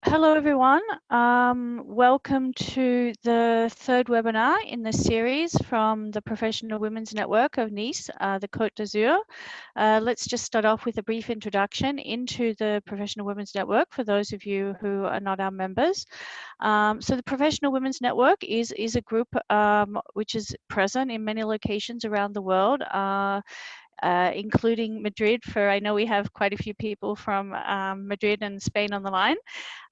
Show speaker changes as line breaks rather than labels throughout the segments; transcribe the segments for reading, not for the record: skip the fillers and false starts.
Hello everyone, welcome to the third webinar in the series from the Professional Women's Network of Nice, the Côte d'Azur. Let's just start off with a brief introduction into the Professional Women's Network for those of you who are not our members. So the Professional Women's Network is a group which is present in many locations around the world. Including Madrid, I know we have quite a few people from Madrid and Spain on the line.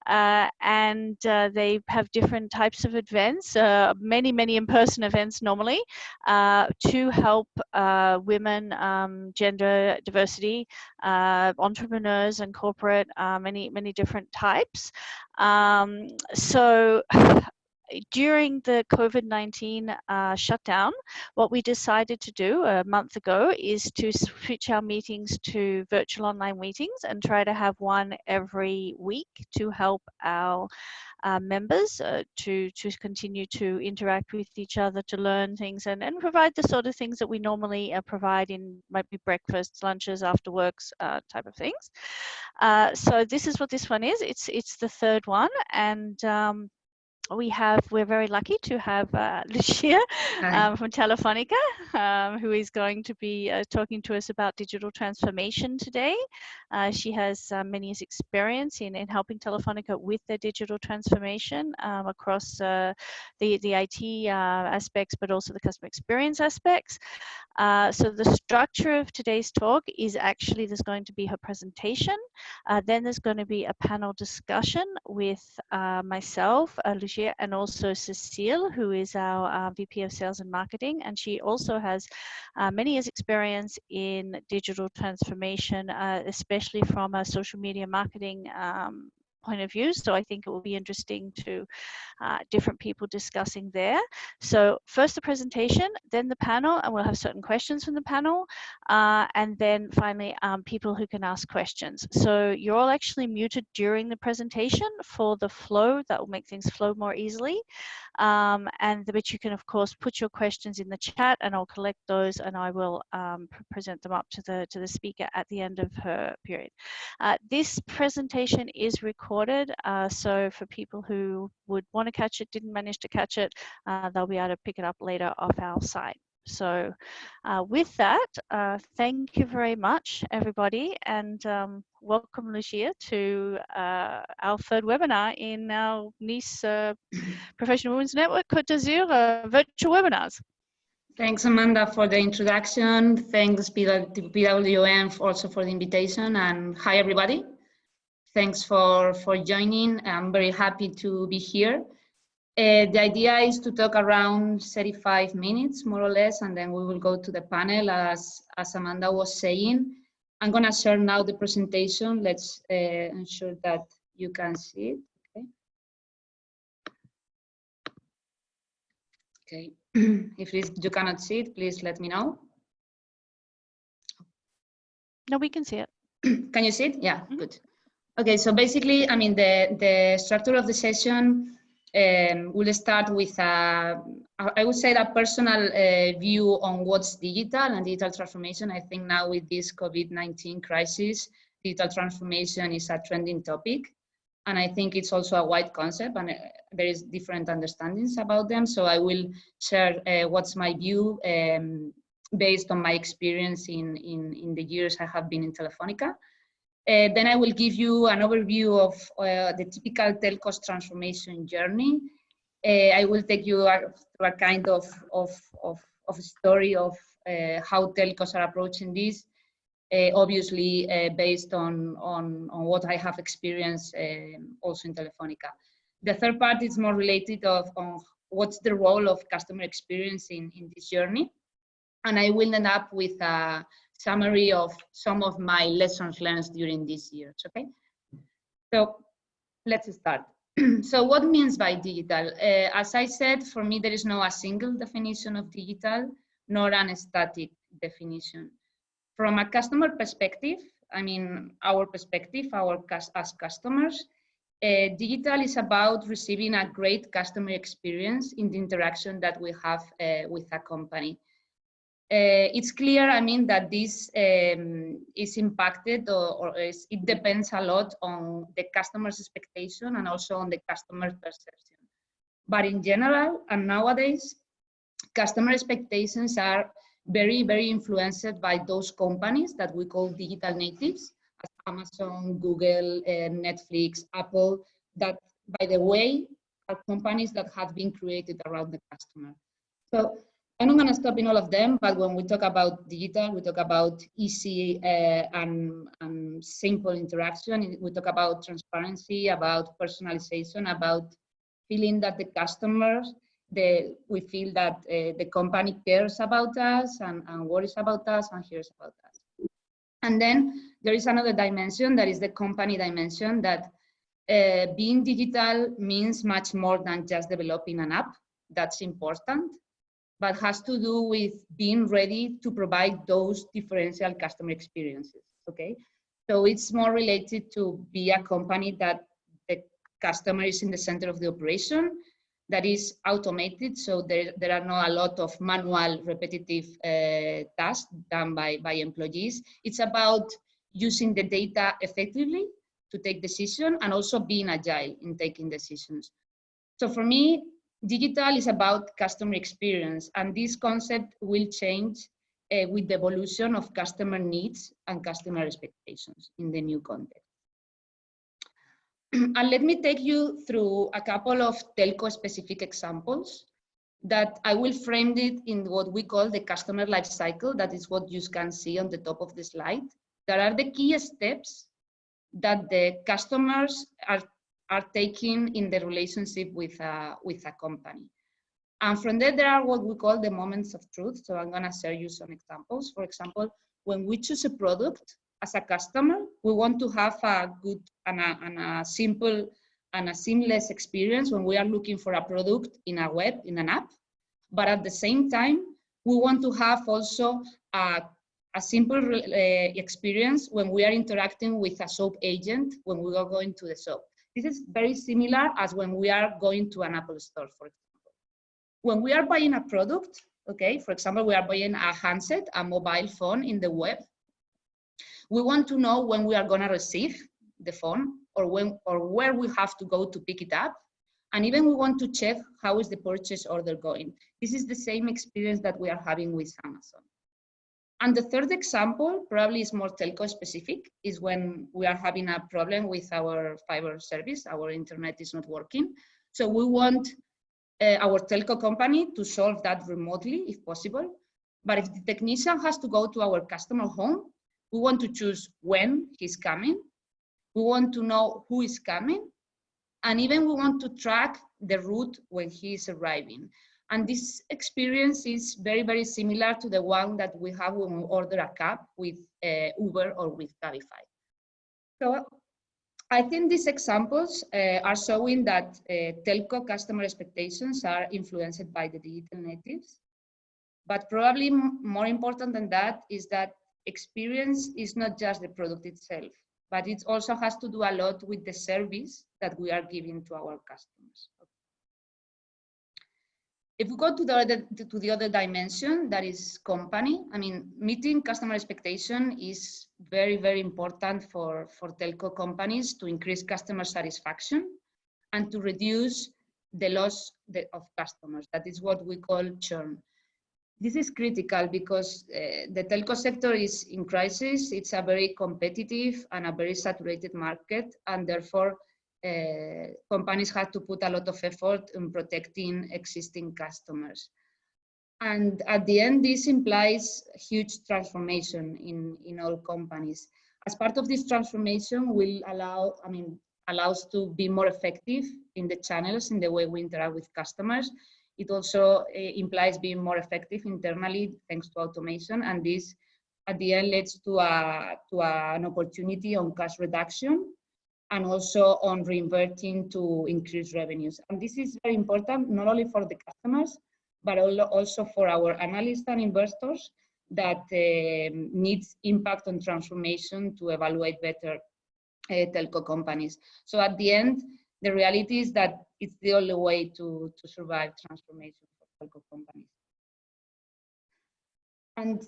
And they have different types of events, many in-person events normally, to help women, gender diversity, entrepreneurs and corporate, many different types. So during the COVID-19 shutdown, what we decided to do a month ago is to switch our meetings to virtual online meetings and try to have one every week to help our members to continue to interact with each other, to learn things and provide the sort of things that we normally provide in might be breakfasts, lunches, after works type of things. So this is what this one is. It's the third one, and we're very lucky to have Lucia from Telefonica, who is going to be talking to us about digital transformation today. She has many years experience in helping Telefonica with their digital transformation across the IT aspects, but also the customer experience aspects. So the structure of today's talk is actually there's going to be her presentation, then there's going to be a panel discussion with myself, Lucia, and also Cecile, who is our VP of Sales and Marketing, and she also has many years experience in digital transformation, especially from a social media marketing point of view. So I think it will be interesting to different people discussing there. So first the presentation, then the panel, and we'll have certain questions from the panel, and then finally people who can ask questions. So you're all actually muted during the presentation for the flow. That will make things flow more easily. But you can of course put your questions in the chat, and I'll collect those, and I will present them up to the speaker at the end of her period. This presentation is recorded, so for people who would want to catch it, didn't manage to catch it, they'll be able to pick it up later off our site. So with that, thank you very much, everybody, and welcome, Lucia, to our third webinar in our Nice Professional Women's Network Côte d'Azur virtual webinars.
Thanks, Amanda, for the introduction. Thanks, PWN, also for the invitation, and hi, everybody. Thanks for joining. I'm very happy to be here. The idea is to talk around 35 minutes, more or less, and then we will go to the panel, as Amanda was saying. I'm going to share now the presentation. Let's ensure that you can see it. Okay. If you cannot see it, please let me know.
No, we can see it.
Can you see it? Yeah, good. Okay, so basically, I mean, the structure of the session will start with, I would say, a personal view on what's digital and digital transformation. I think now with this COVID-19 crisis, digital transformation is a trending topic. And I think it's also a wide concept, and there is different understandings about them. So I will share what's my view based on my experience in the years I have been in Telefonica. Then I will give you an overview of the typical Telcos transformation journey. I will take you through a kind of story of how Telcos are approaching this. Obviously based on what I have experienced also in Telefonica. The third part is more related on what's the role of customer experience in this journey. And I will end up with a summary of some of my lessons learned during these years, okay? So let's start. So what means by digital? As I said, for me, there is no a single definition of digital, nor an static definition. From a customer perspective, I mean, our perspective, as customers, digital is about receiving a great customer experience in the interaction that we have with a company. it's clear, I mean, that this is impacted it depends a lot on the customer's expectation and also on the customer's perception. But in general, and nowadays, customer expectations are very, very influenced by those companies that we call digital natives, as Amazon, Google, Netflix, Apple, that, by the way, are companies that have been created around the customer. So I'm not going to stop in all of them, but when we talk about digital, we talk about easy and simple interaction. We talk about transparency, about personalization, about feeling that the customers, we feel that the company cares about us and worries about us and hears about us. And then there is another dimension, that is the company dimension, that being digital means much more than just developing an app. That's important, but has to do with being ready to provide those differential customer experiences, okay? So it's more related to be a company that the customer is in the center of the operation, that is automated, so there are not a lot of manual repetitive tasks done by employees. It's about using the data effectively to take decisions and also being agile in taking decisions. So for me, digital is about customer experience, and this concept will change with the evolution of customer needs and customer expectations in the new context. And let me take you through a couple of telco specific examples that I will frame it in what we call the customer life cycle. That is what you can see on the top of the slide. There are the key steps that the customers are taking in the relationship with a company. And from there are what we call the moments of truth. So I'm gonna share you some examples. For example, when we choose a product as a customer, we want to have a good and a simple and a seamless experience when we are looking for a product in a web, in an app. But at the same time, we want to have also a simple experience when we are interacting with a shop agent when we are going to the shop. This is very similar as when we are going to an Apple store, for example. When we are buying a product, okay, for example, we are buying a handset, a mobile phone in the web, we want to know when we are going to receive the phone or when or where we have to go to pick it up. And even we want to check how is the purchase order going. This is the same experience that we are having with Amazon. And the third example, probably is more telco specific, is when we are having a problem with our fiber service, our internet is not working. So we want our telco company to solve that remotely if possible. But if the technician has to go to our customer home, we want to choose when he's coming. We want to know who is coming. And even we want to track the route when he is arriving. And this experience is very, very similar to the one that we have when we order a cab with Uber or with Cabify. So I think these examples are showing that telco customer expectations are influenced by the digital natives. But probably more important than that is that experience is not just the product itself, but it also has to do a lot with the service that we are giving to our customers. If we go to the other dimension, that is company, I mean, meeting customer expectation is very, very important for telco companies to increase customer satisfaction and to reduce the loss of customers. That is what we call churn. This is critical because the telco sector is in crisis. It's a very competitive and a very saturated market, and therefore companies have to put a lot of effort in protecting existing customers. And at the end, this implies huge transformation in all companies. As part of this transformation will allows to be more effective in the channels, in the way we interact with customers. It also implies being more effective internally thanks to automation, and this at the end leads to an opportunity on cost reduction and also on reinverting to increase revenues. And this is very important, not only for the customers, but also for our analysts and investors that needs impact on transformation to evaluate better telco companies. So at the end, the reality is that it's the only way to survive transformation for telco companies. And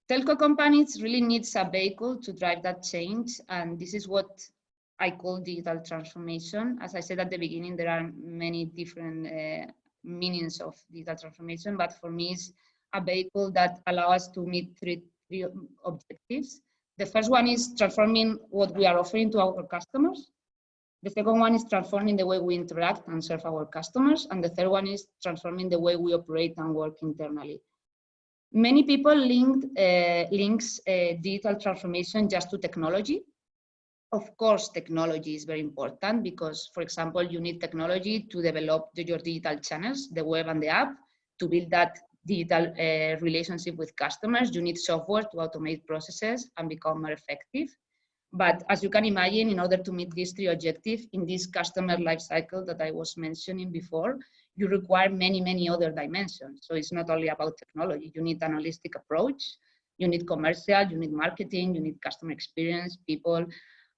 telco companies really needs a vehicle to drive that change. And this is what I call digital transformation. As I said at the beginning, there are many different meanings of digital transformation, but for me, it's a vehicle that allows us to meet three objectives. The first one is transforming what we are offering to our customers. The second one is transforming the way we interact and serve our customers. And the third one is transforming the way we operate and work internally. Many people links digital transformation just to technology. Of course, technology is very important because, for example, you need technology to develop your digital channels, the web and the app, to build that digital relationship with customers. You need software to automate processes and become more effective. But as you can imagine, in order to meet these three objectives in this customer life cycle that I was mentioning before, you require many, many other dimensions. So it's not only about technology. You need an holistic approach. You need commercial, you need marketing, you need customer experience, people.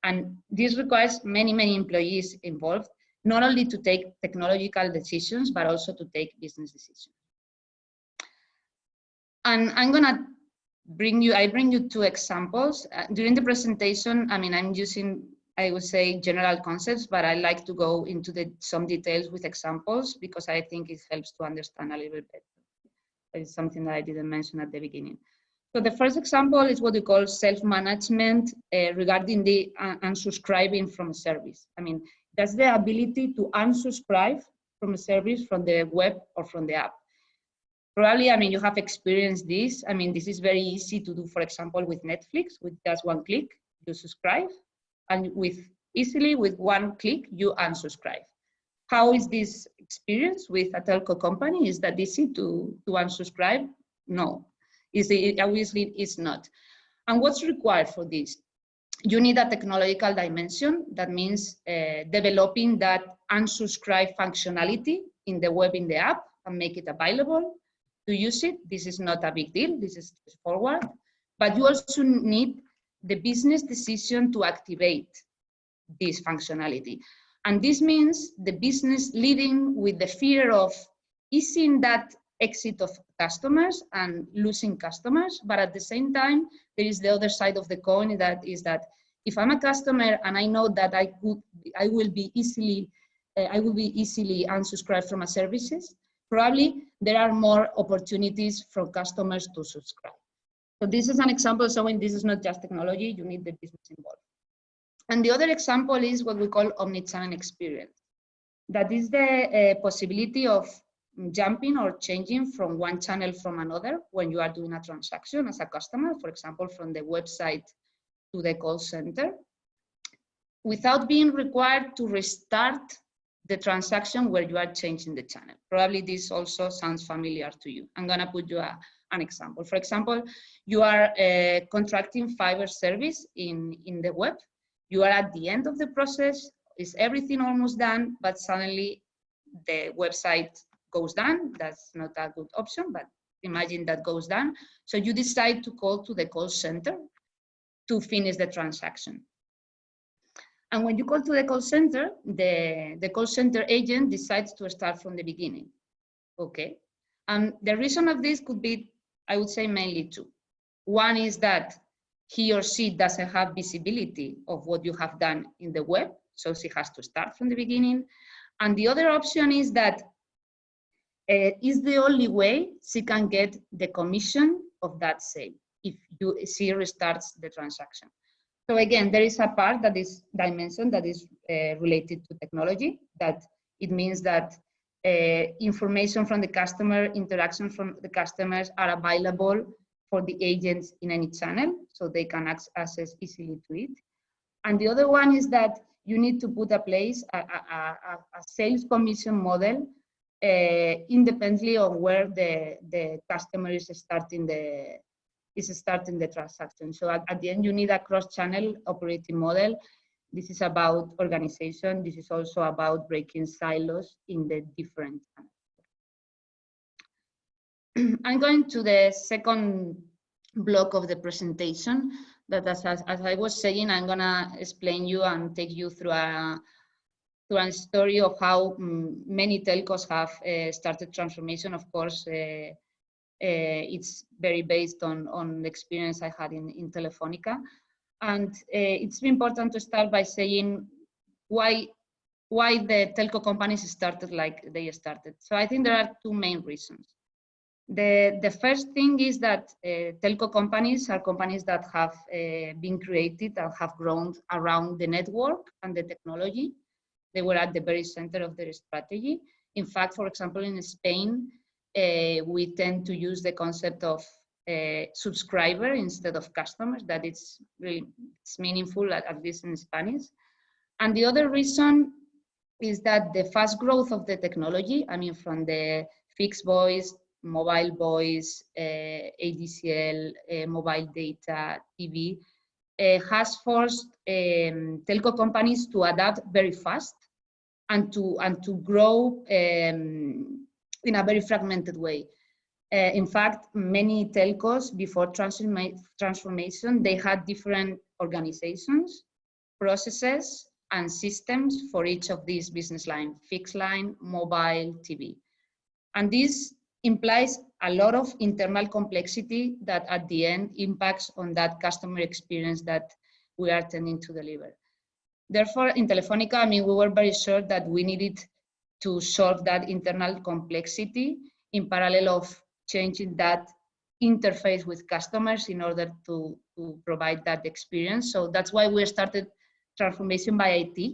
And this requires many, many employees involved, not only to take technological decisions, but also to take business decisions. And I'm gonna bring you two examples. During the presentation, I mean, I'm using, I would say, general concepts, but I like to go into some details with examples because I think it helps to understand a little bit better. It's something that I didn't mention at the beginning. So the first example is what we call self-management regarding the unsubscribing from a service. I mean, that's the ability to unsubscribe from a service from the web or from the app. Probably, I mean, you have experienced this. I mean, this is very easy to do, for example, with Netflix. With just one click, you subscribe. And easily with one click, you unsubscribe. How is this experience with a telco company? Is that easy to unsubscribe? No, obviously it's not. And what's required for this? You need a technological dimension. That means developing that unsubscribe functionality in the web, in the app, and make it available to use it. This is not a big deal. This is straightforward. But you also need the business decision to activate this functionality. And this means the business living with the fear of easing that exit of customers and losing customers. But at the same time, there is the other side of the coin, that is that if I'm a customer and I know that I will be easily unsubscribed from my services, probably there are more opportunities for customers to subscribe. So this is an example showing this is not just technology, you need the business involved. And the other example is what we call omnichannel experience. That is the possibility of jumping or changing from one channel from another when you are doing a transaction as a customer, for example, from the website to the call center, without being required to restart the transaction where you are changing the channel. Probably this also sounds familiar to you. I'm gonna put you an example. For example, you are contracting fiber service in the web. You are at the end of the process, is everything almost done, but suddenly the website goes down. That's not a good option, but imagine that goes down. So you decide to call to the call center to finish the transaction. And when you call to the call center, the call center agent decides to start from the beginning. Okay. And the reason of this could be, I would say, mainly two. One is that he or she doesn't have visibility of what you have done in the web, so she has to start from the beginning. And the other option is that is the only way she can get the commission of that sale if she restarts the transaction. So again, there is a part that is dimension that is related to technology, that it means that information from the customer, interaction from the customers are available for the agents in any channel, so they can access easily to it. And the other one is that you need to put in place a sales commission model independently of where the customer is starting the transaction. So at the end, you need a cross-channel operating model. This is about organization. This is also about breaking silos in the different channels. I'm going to the second block of the presentation, that as I was saying, I'm gonna explain you and take you through a story of how many telcos have started transformation. Of course, It's very based on the experience I had in Telefonica. And it's important to start by saying why the telco companies started like they started. So I think there are two main reasons. The first thing is that telco companies are companies that have been created and have grown around the network and the technology. They were at the very center of their strategy. In fact, for example, in Spain, we tend to use the concept of subscriber instead of customers. That it's meaningful, at least in Spanish. And the other reason is that the fast growth of the technology, I mean, from the fixed voice, mobile voice, ADSL, mobile data, TV, has forced telco companies to adapt very fast and to grow in a very fragmented way. In fact, many telcos before transformation, they had different organizations, processes, and systems for each of these business lines: fixed line, mobile, TV. And this implies a lot of internal complexity that at the end impacts on that customer experience that we are tending to deliver. Therefore, in Telefonica, I mean, we were very sure that we needed to solve that internal complexity in parallel of changing that interface with customers in order to provide that experience. So that's why we started transformation by IT.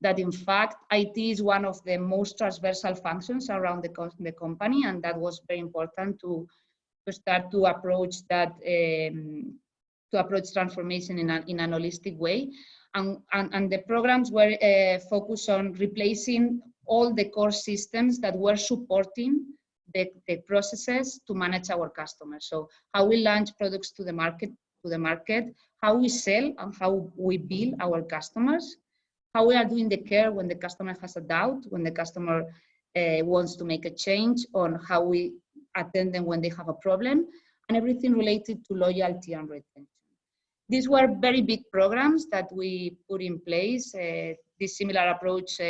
That in fact, IT is one of the most transversal functions around the company, and that was very important to start to approach that, to approach transformation in an holistic way. And the programs were focused on replacing all the core systems that were supporting the processes to manage our customers. So how we launch products to the market, how we sell and how we bill our customers, how we are doing the care when the customer has a doubt, when the customer wants to make a change, on how we attend them when they have a problem, and everything related to loyalty and retention. These were very big programs that we put in place. This similar approach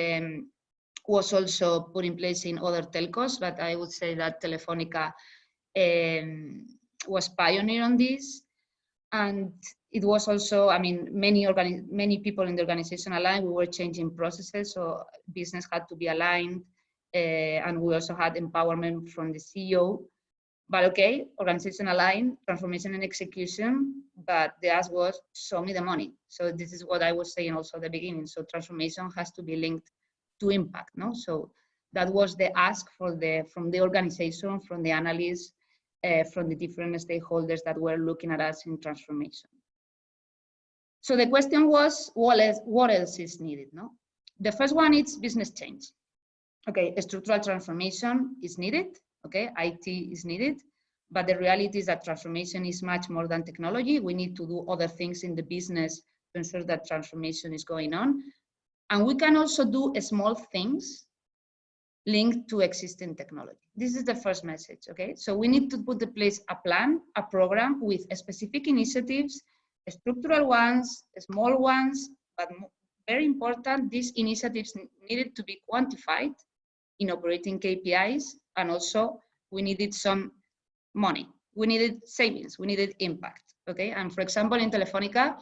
was also put in place in other telcos, but I would say that Telefonica was pioneer on this. And it was also, I mean, many people in the organization aligned. We were changing processes, so business had to be aligned, and we also had empowerment from the CEO. But okay, organization aligned, transformation and execution, but the ask was, show me the money. So this is what I was saying also at the beginning. So transformation has to be linked to impact, no? So that was the ask from the organization, from the analysts, from the different stakeholders that were looking at us in transformation. So the question was, what else is needed, no? The first one is business change. Okay, structural transformation is needed. Okay, IT is needed, but the reality is that transformation is much more than technology. We need to do other things in the business to ensure that transformation is going on. And we can also do small things linked to existing technology. This is the first message, okay? So we need to put in place a plan, a program with specific initiatives, structural ones, small ones, but very important, these initiatives needed to be quantified in operating KPIs, and also we needed some money. We needed savings, we needed impact, okay? And for example, in Telefonica,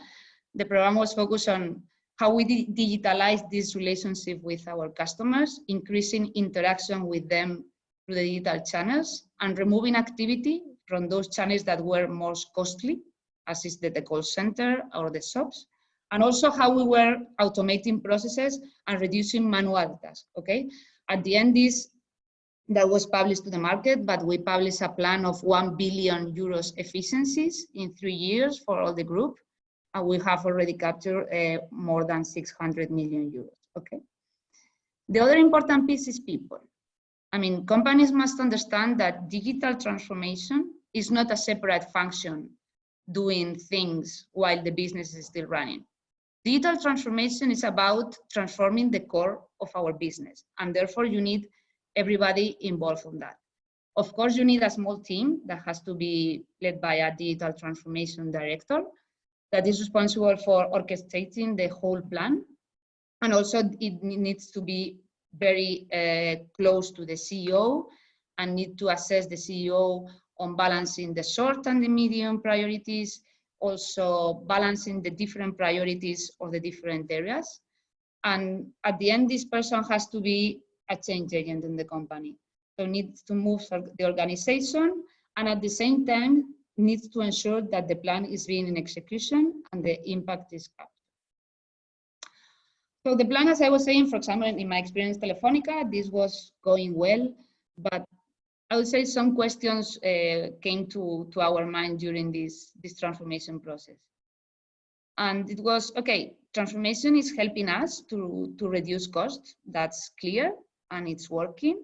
the program was focused on how we digitalize this relationship with our customers, increasing interaction with them through the digital channels, and removing activity from those channels that were most costly, as is the call center or the shops, and also how we were automating processes and reducing manual tasks, okay? At the end, that was published to the market, but we published a plan of 1 billion euros efficiencies in 3 years for all the group. And we have already captured more than 600 million euros, okay? The other important piece is people. I mean, companies must understand that digital transformation is not a separate function doing things while the business is still running. Digital transformation is about transforming the core of our business, and therefore you need everybody involved in that. Of course, you need a small team that has to be led by a digital transformation director that is responsible for orchestrating the whole plan. And also it needs to be very close to the CEO and need to assess the CEO on balancing the short and the medium priorities, also balancing the different priorities of the different areas. And at the end, this person has to be a change agent in the company. So needs to move the organization, and at the same time needs to ensure that the plan is being in execution and the impact is captured. So the plan, as I was saying, for example, in my experience Telefonica, this was going well, but I would say some questions came to our mind during this transformation process. And it was, okay, transformation is helping us to reduce costs. That's clear, and it's working.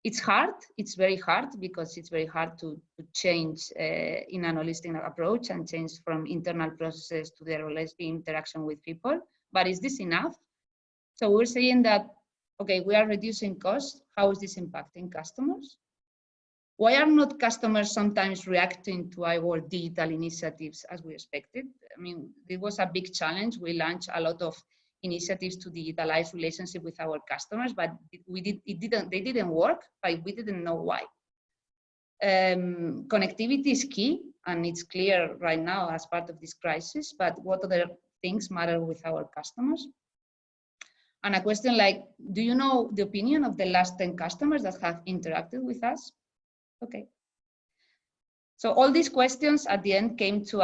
It's hard. It's very hard because it's very hard to change in an holistic approach and change from internal processes to the holistic interaction with people. But is this enough? So we're saying that, okay, we are reducing costs. How is this impacting customers? Why are not customers sometimes reacting to our digital initiatives as we expected? I mean, it was a big challenge. We launched a lot of initiatives to digitalize relationship with our customers, but they didn't work, but we didn't know why. Connectivity is key, and it's clear right now as part of this crisis, but what other things matter with our customers? And a question like, do you know the opinion of the last 10 customers that have interacted with us? Okay. So all these questions at the end came to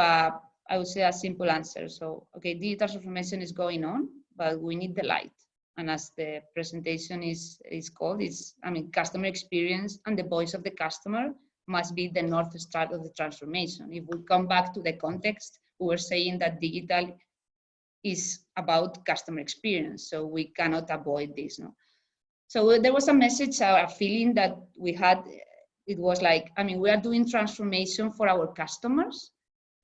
I would say, a simple answer. So, okay, digital transformation is going on, but we need the light. And as the presentation is called, customer experience and the voice of the customer must be the North Star of the transformation. If we come back to the context, we were saying that digital is about customer experience. So we cannot avoid this. No? So there was a message, a feeling that we had. It was like, we are doing transformation for our customers,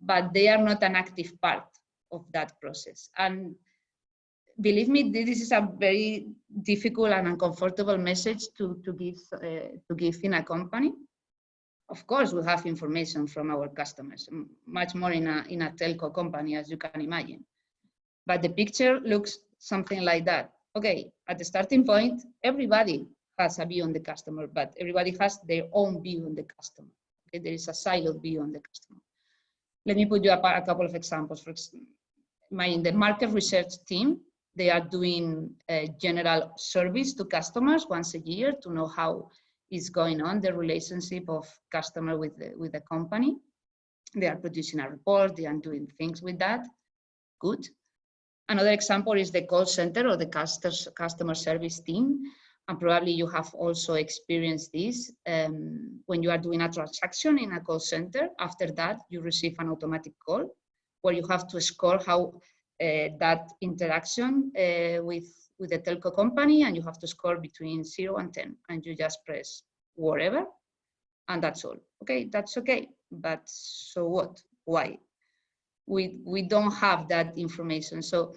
but they are not an active part of that process. And believe me, this is a very difficult and uncomfortable message to give in a company. Of course, we have information from our customers, much more in a telco company, as you can imagine. But the picture looks something like that. Okay, at the starting point, everybody has a view on the customer, but everybody has their own view on the customer. Okay, there is a siloed view on the customer. Let me put you a couple of examples. For in the market research team, they are doing a general service to customers once a year to know how is going on the relationship of customer with the company. They are producing a report. They are doing things with that. Good. Another example is the call center or the customer service team. And probably you have also experienced this when you are doing a transaction in a call center. After that, you receive an automatic call where you have to score how that interaction with the telco company, and you have to score between 0 and 10, and you just press whatever, and that's all. Okay, that's okay, but so what? Why? We don't have that information. So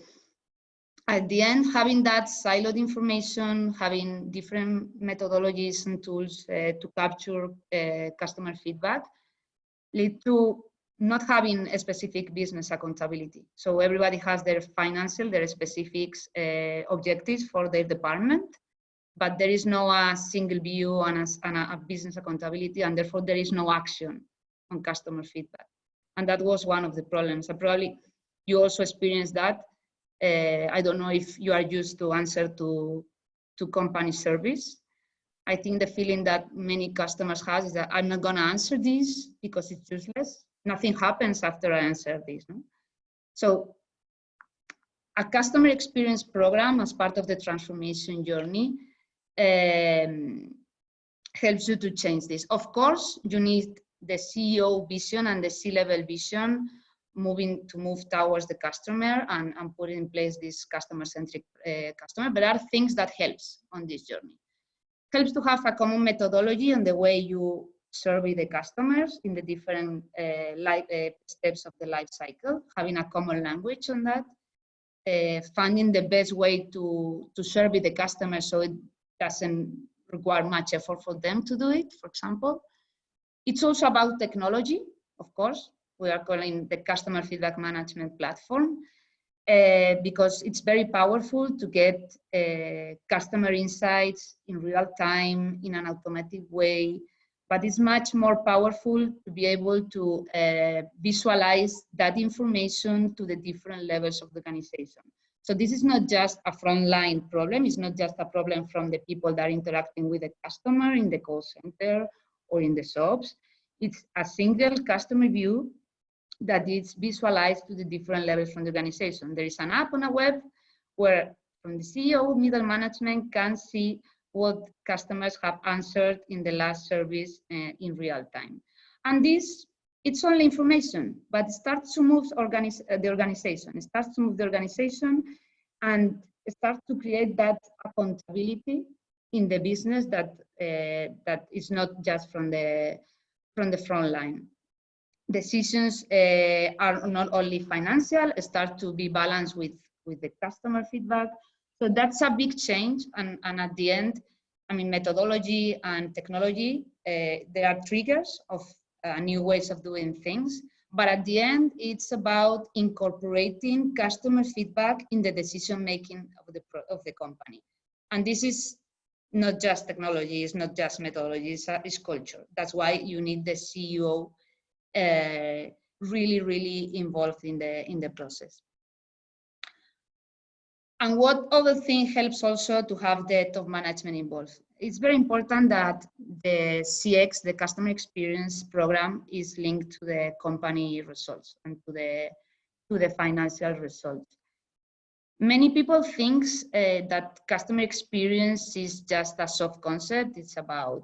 at the end, having that siloed information, having different methodologies and tools to capture customer feedback lead to not having a specific business accountability. So everybody has their financial, their specific objectives for their department, but there is no single view and a business accountability, and therefore there is no action on customer feedback. And that was one of the problems. And probably you also experienced that. I don't know if you are used to answer to company service. I think the feeling that many customers have is that I'm not going to answer this because it's useless. Nothing happens after I answer this. No? So a customer experience program as part of the transformation journey helps you to change this. Of course, you need the CEO vision and the C-level vision to move towards the customer and put in place this customer-centric customer. But there are things that helps on this journey. Helps to have a common methodology on the way you survey the customers in the different steps of the life cycle, having a common language on that, finding the best way to survey the customer so it doesn't require much effort for them to do it, for example. It's also about technology, of course. We are calling the customer feedback management platform because it's very powerful to get customer insights in real time, in an automatic way, but it's much more powerful to be able to visualize that information to the different levels of the organization. So this is not just a frontline problem. It's not just a problem from the people that are interacting with the customer in the call center or in the shops. It's a single customer view that is visualized to the different levels from the organization. There is an app on a web where from the CEO, middle management can see what customers have answered in the last service in real time. And this, it's only information, but it starts to move the organization. It starts to move the organization and start to create that accountability in the business that that is not just from the front line. Decisions are not only financial, start to be balanced with the customer feedback. So that's a big change. And at the end, I mean, methodology and technology, there are triggers of new ways of doing things. But at the end, it's about incorporating customer feedback in the decision-making of the company. And this is not just technology, it's not just methodology, it's culture. That's why you need the CEO really involved in the process. And what other thing helps also to have the top management involved? It's very important that the CX, the customer experience program, is linked to the company results and to the financial results. Many people think that customer experience is just a soft concept. It's about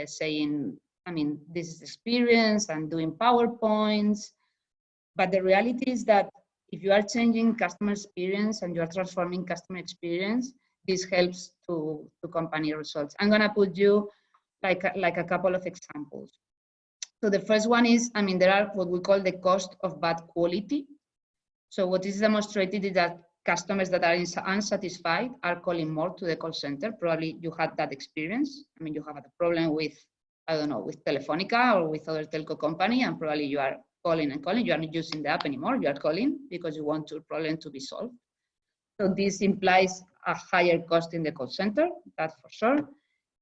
saying, I mean, this is experience and doing PowerPoints. But the reality is that if you are changing customer experience and you are transforming customer experience, this helps to company results. I'm gonna put you like a couple of examples. So the first one is, I mean, there are what we call the cost of bad quality. So what is demonstrated is that customers that are unsatisfied are calling more to the call center. Probably you had that experience. I mean, you have a problem with, I don't know, with Telefonica or with other telco company, and probably you are calling and calling. You are not using the app anymore. You are calling because you want your problem to be solved. So this implies a higher cost in the call center, that's for sure.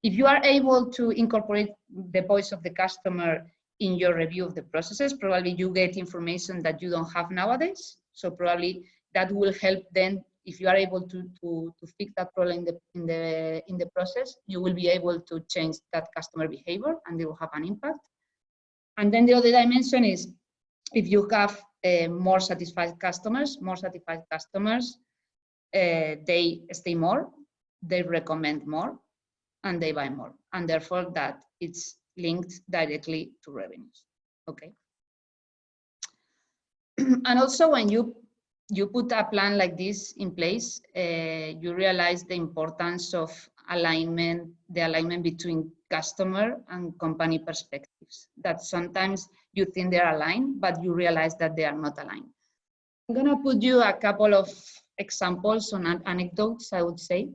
If you are able to incorporate the voice of the customer in your review of the processes, probably you get information that you don't have nowadays. So probably that will help then, if you are able to fix that problem in the process, you will be able to change that customer behavior and they will have an impact. And then the other dimension is, if you have more satisfied customers, they stay more, they recommend more, and they buy more. And therefore that it's linked directly to revenues, okay? And also when you put a plan like this in place, you realize the importance of alignment, the alignment between customer and company perspectives, that sometimes you think they're aligned, but you realize that they are not aligned. I'm gonna put you a couple of examples on anecdotes, I would say,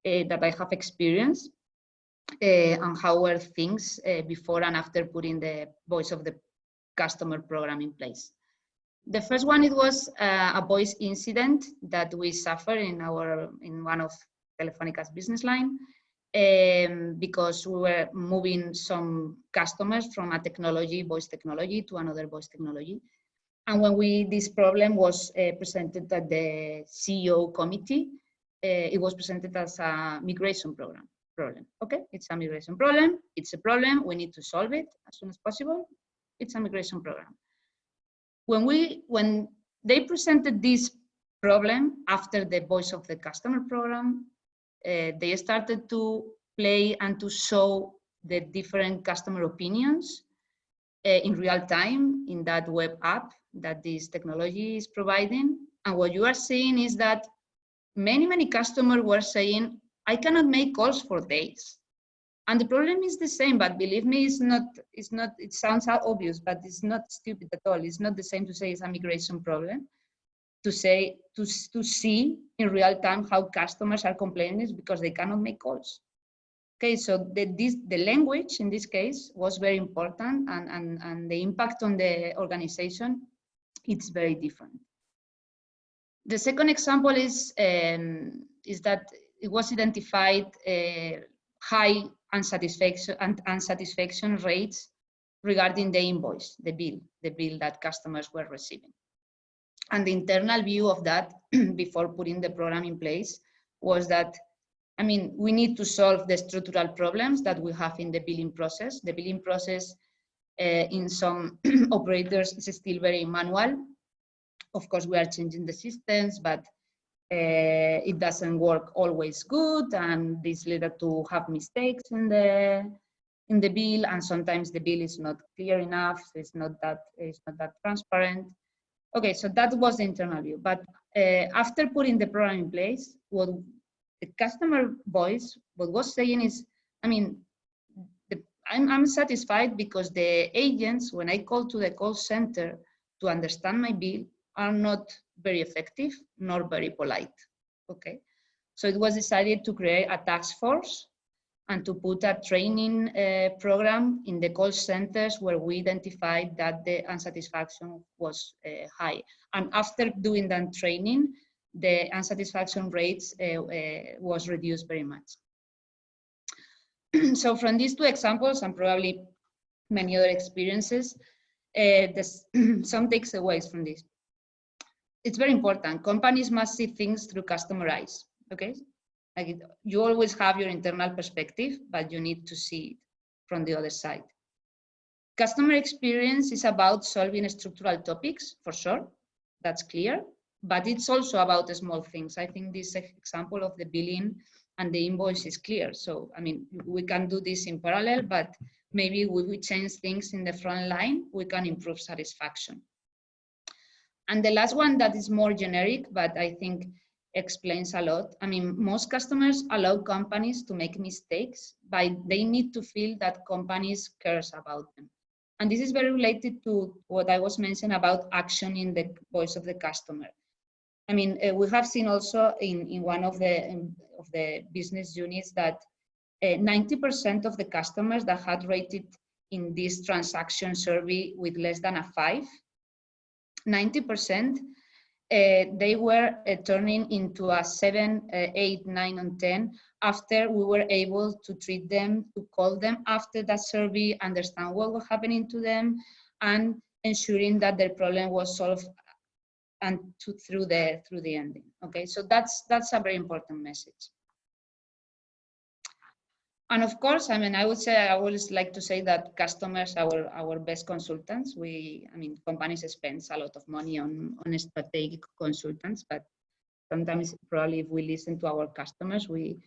that I have experienced and how were things before and after putting the voice of the customer program in place. The first one, it was a voice incident that we suffered in one of Telefonica's business line because we were moving some customers from a technology, voice technology, to another voice technology. And when this problem was presented at the CEO committee, it was presented as a migration problem. Okay, it's a migration problem. It's a problem. We need to solve it as soon as possible. It's a migration program. When they presented this problem after the voice of the customer program, they started to play and to show the different customer opinions in real time in that web app that this technology is providing. And what you are seeing is that many customers were saying, I cannot make calls for days. And the problem is the same, but believe me, it sounds obvious, but it's not stupid at all. It's not the same to say it's a migration problem, to see in real time how customers are complaining is because they cannot make calls. Okay, so the language in this case was very important, and the impact on the organization, it's very different. The second example is that it was identified high unsatisfaction rates regarding the invoice, the bill that customers were receiving. And the internal view of that before putting the program in place was that, I mean, we need to solve the structural problems that we have in the billing process. The billing process in some operators is still very manual. Of course, we are changing the systems, but it doesn't work always good, and this led to have mistakes in the bill, and sometimes the bill is not clear enough. It's not that transparent. Okay, so that was the internal view. But after putting the program in place, what the customer voice, what was saying is, I mean, I'm satisfied because the agents, when I call to the call center to understand my bill, are not very effective nor very polite. Okay, so it was decided to create a task force and to put a training program in the call centers where we identified that the unsatisfaction was high. And after doing that training, the unsatisfaction rates was reduced very much. So from these two examples, and probably many other experiences, there's some takeaways from this. It's very important. Companies must see things through customer eyes, okay? Like you always have your internal perspective, but you need to see it from the other side. Customer experience is about solving structural topics, for sure, that's clear, but it's also about the small things. I think this example of the billing and the invoice is clear. So, I mean, we can do this in parallel, but maybe if we change things in the front line, we can improve satisfaction. And the last one that is more generic, but I think explains a lot. I mean, most customers allow companies to make mistakes, but they need to feel that companies cares about them. And this is very related to what I was mentioning about action in the voice of the customer. I mean, we have seen also in one of the business units that 90% of the customers that had rated in this transaction survey with less than a 5, 90%, they were turning into a 7, 8, 9, and 10 after we were able to treat them, to call them after that survey, understand what was happening to them, and ensuring that their problem was solved and through the ending. Okay, so that's a very important message. And of course, I mean, I always like to say that customers are our best consultants. I mean, companies spend a lot of money on strategic consultants, but sometimes probably if we listen to our customers, we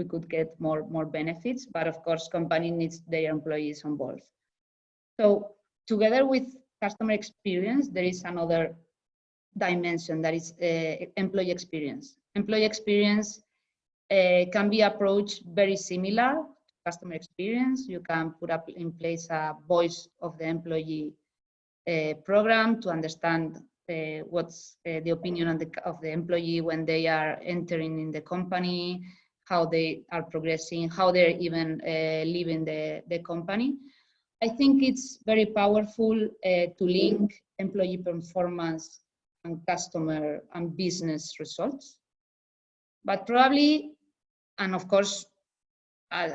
could get more benefits. But of course, company needs their employees on board. So together with customer experience, there is another dimension that is employee experience. Employee experience can be approached very similar to customer experience. You can put up in place a voice of the employee program to understand what's the opinion of the employee when they are entering in the company, how they are progressing, how they're even leaving the company. I think it's very powerful to link employee performance and customer and business results. But probably, and of course,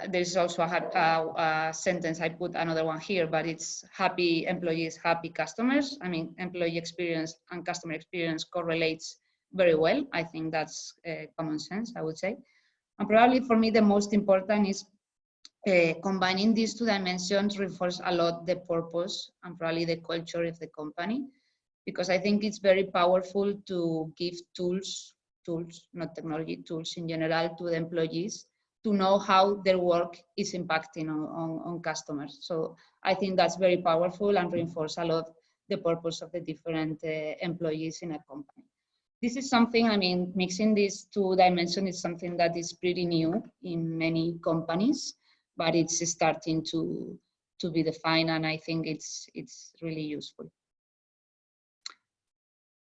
there's also a sentence, I put another one here, but it's happy employees, happy customers. I mean, employee experience and customer experience correlates very well. I think that's common sense, I would say. And probably for me, the most important is combining these two dimensions reinforce a lot the purpose and probably the culture of the company, because I think it's very powerful to give tools, not technology, tools in general to the employees to know how their work is impacting on customers. So I think that's very powerful and reinforce a lot the purpose of the different employees in a company. This is something, I mean, mixing these two dimensions is something that is pretty new in many companies, but it's starting to be defined, and I think it's really useful.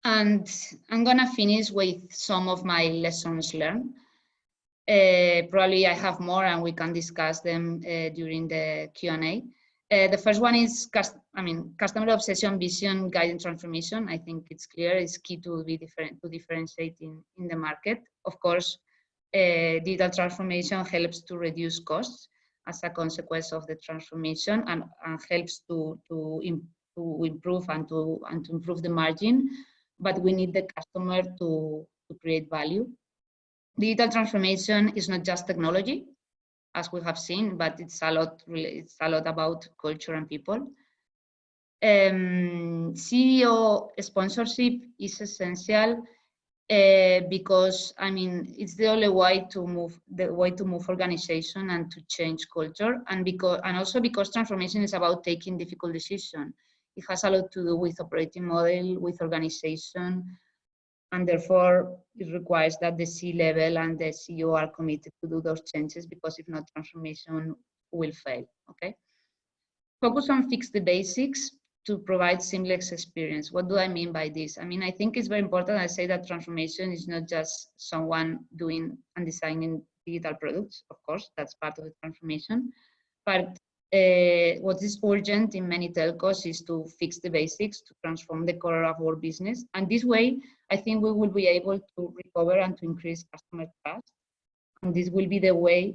And I'm gonna finish with some of my lessons learned. Probably I have more and we can discuss them during the Q&A. The first one is, customer obsession, vision, guidance, transformation. I think it's clear, it's key to be different, to differentiate in the market. Of course, digital transformation helps to reduce costs as a consequence of the transformation, and helps to improve and to improve the margin. But we need the customer to create value. Digital transformation is not just technology, as we have seen, but it's a lot about culture and people. CEO sponsorship is essential because, I mean, it's the only way to move organization and to change culture, and also because transformation is about taking difficult decisions. It has a lot to do with operating model, with organization, and therefore it requires that the C-level and the CEO are committed to do those changes, because if not, transformation will fail. Okay. Focus on fix the basics to provide seamless experience. What do I mean by this? I mean, I think it's very important. I say that transformation is not just someone doing and designing digital products. Of course, that's part of the transformation. But what is urgent in many telcos is to fix the basics, to transform the core of our business. And this way, I think we will be able to recover and to increase customer trust. And this will be the way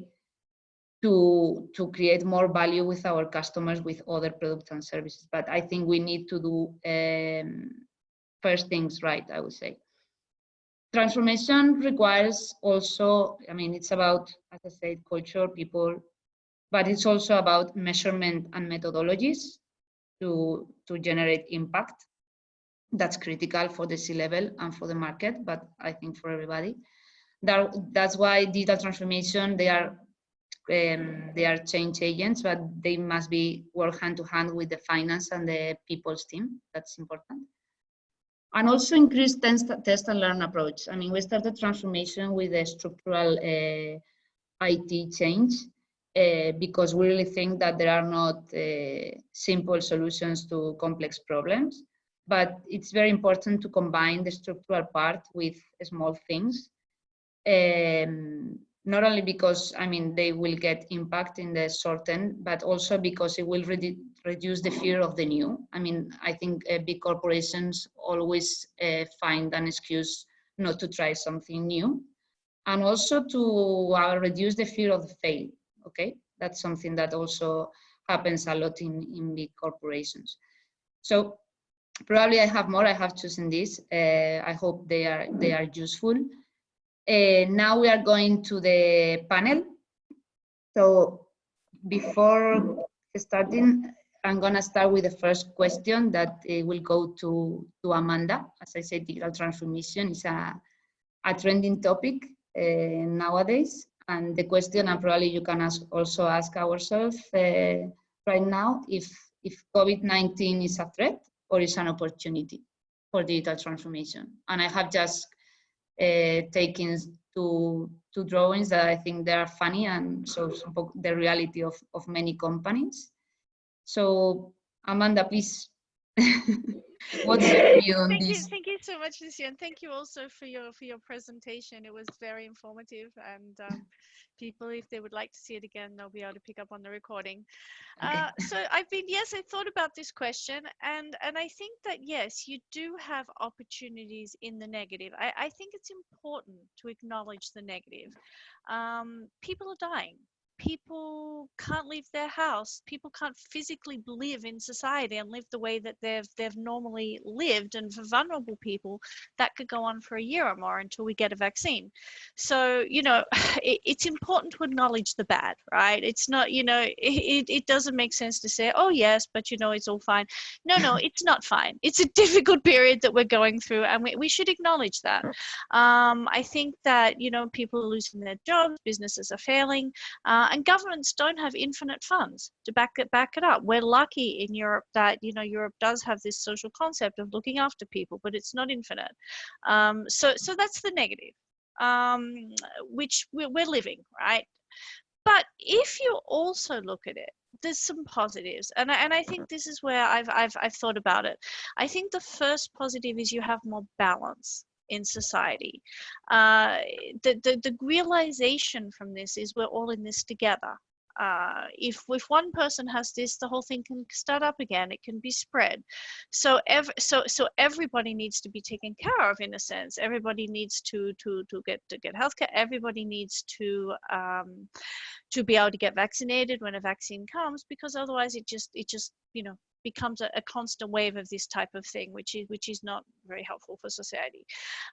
to create more value with our customers with other products and services. But I think we need to do first things right, I would say. Transformation requires also, I mean, it's about, as I said, culture, people, but it's also about measurement and methodologies to generate impact. That's critical for the C-level and for the market, but I think for everybody. That's why digital transformation, they are change agents, but they must be work hand to hand with the finance and the people's team. That's important. And also increase test and learn approach. I mean, we started transformation with a structural IT change because we really think that there are not simple solutions to complex problems, but it's very important to combine the structural part with small things. Not only because, I mean, they will get impact in the short term, but also because it will reduce the fear of the new. I mean, I think big corporations always find an excuse not to try something new, and also to reduce the fear of the fail. Okay, that's something that also happens a lot in big corporations. So probably I have more. I have chosen this. I hope they are useful. Now we are going to the panel. So before starting, I'm going to start with the first question that will go to Amanda. As I said, digital transformation is a trending topic nowadays. And the question, and probably you can also ask ourselves right now, if COVID-19 is a threat or is an opportunity for digital transformation. And I have just taking two drawings that I think they are funny and show the reality of many companies. So Amanda, please, what's your view on this?
Thank you so much, Lucia, and thank you also for your presentation. It was very informative, and people, if they would like to see it again, they'll be able to pick up on the recording. Okay. So I thought about this question, and I think that yes, you do have opportunities in the negative. I think it's important to acknowledge the negative. People are dying. People can't leave their house. People can't physically live in society and live the way that they've normally lived. And for vulnerable people, that could go on for a year or more until we get a vaccine. So, you know, it's important to acknowledge the bad, right? It's not, you know, it doesn't make sense to say, oh yes, but you know, it's all fine. No, it's not fine. It's a difficult period that we're going through, and we should acknowledge that. I think that, you know, people are losing their jobs, businesses are failing, and governments don't have infinite funds to back it up. We're lucky in Europe that, you know, Europe does have this social concept of looking after people, but it's not infinite. So that's the negative, which we're living, right? But if you also look at it, there's some positives, and I think this is where I've thought about it. I think the first positive is you have more balance in society. The realization from this is we're all in this together. if one person has this, the whole thing can start up again. It can be spread. So everybody needs to be taken care of, in a sense. Everybody needs to get healthcare. Everybody needs to be able to get vaccinated when a vaccine comes, because otherwise it just becomes a constant wave of this type of thing, which is not very helpful for society.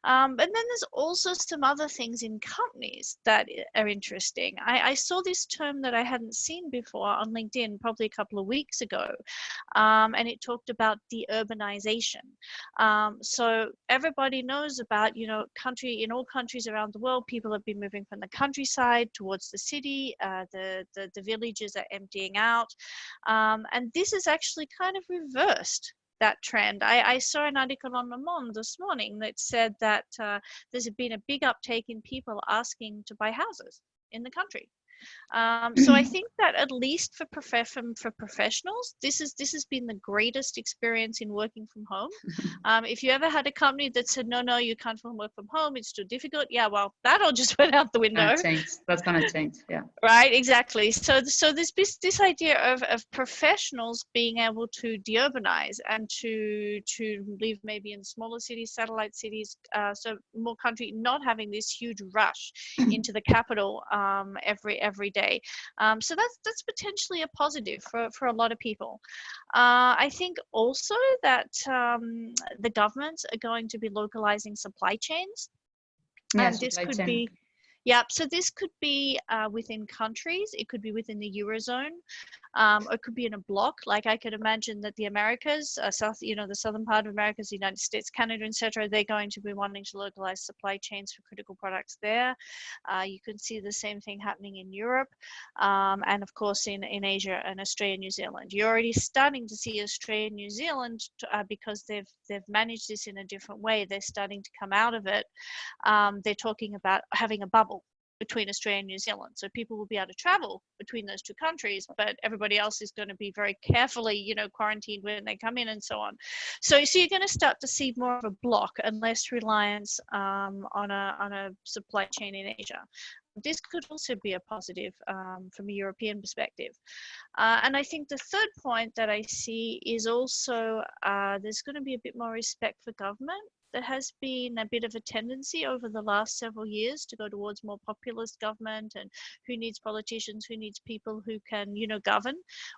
And then there's also some other things in companies that are interesting. I saw this term that I hadn't seen before on LinkedIn probably a couple of weeks ago, and it talked about deurbanization. So everybody knows about, in all countries around the world, people have been moving from the countryside towards the city. The villages are emptying out, and this is actually kind of reversed that trend. I saw an article on Le Monde this morning that said that there's been a big uptake in people asking to buy houses in the country. So I think that at least for professionals, this has been the greatest experience in working from home. If you ever had a company that said, no, you can't work from home, it's too difficult. Yeah, well, that all just went out the window.
That's gonna change. Yeah.
Right, exactly. So there's this idea of professionals being able to deurbanize and to live maybe in smaller cities, satellite cities, so more country, not having this huge rush into the capital every day. So that's potentially a positive for a lot of people. I think also that the governments are going to be localizing supply chains.
Yeah,
this could be. Yeah, so this could be within countries, it could be within the Eurozone, or it could be in a bloc. Like I could imagine that the Americas, the southern part of Americas, the United States, Canada, etc., they're going to be wanting to localize supply chains for critical products there. You can see the same thing happening in Europe, and of course in Asia and Australia and New Zealand. You're already starting to see Australia and New Zealand because they've managed this in a different way. They're starting to come out of it. They're talking about having a bubble between Australia and New Zealand. So people will be able to travel between those two countries, but everybody else is going to be very carefully, quarantined when they come in and so on. So you're going to start to see more of a block and less reliance on a supply chain in Asia. This could also be a positive from a European perspective. And I think the third point that I see is also there's going to be a bit more respect for government. There has been a bit of a tendency over the last several years to go towards more populist government, and who needs politicians, who needs people who can, govern.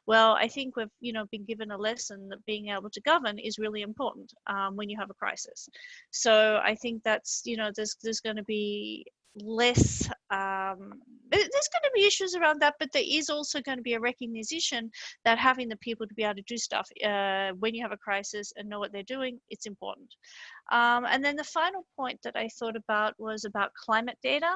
Well, I think we've, been given a lesson that being able to govern is really important when you have a crisis. So I think that's, there's going to be less there's going to be issues around that, but there is also going to be a recognition that having the people to be able to do stuff when you have a crisis and know what they're doing, it's important. And then the final point that I thought about was about climate data.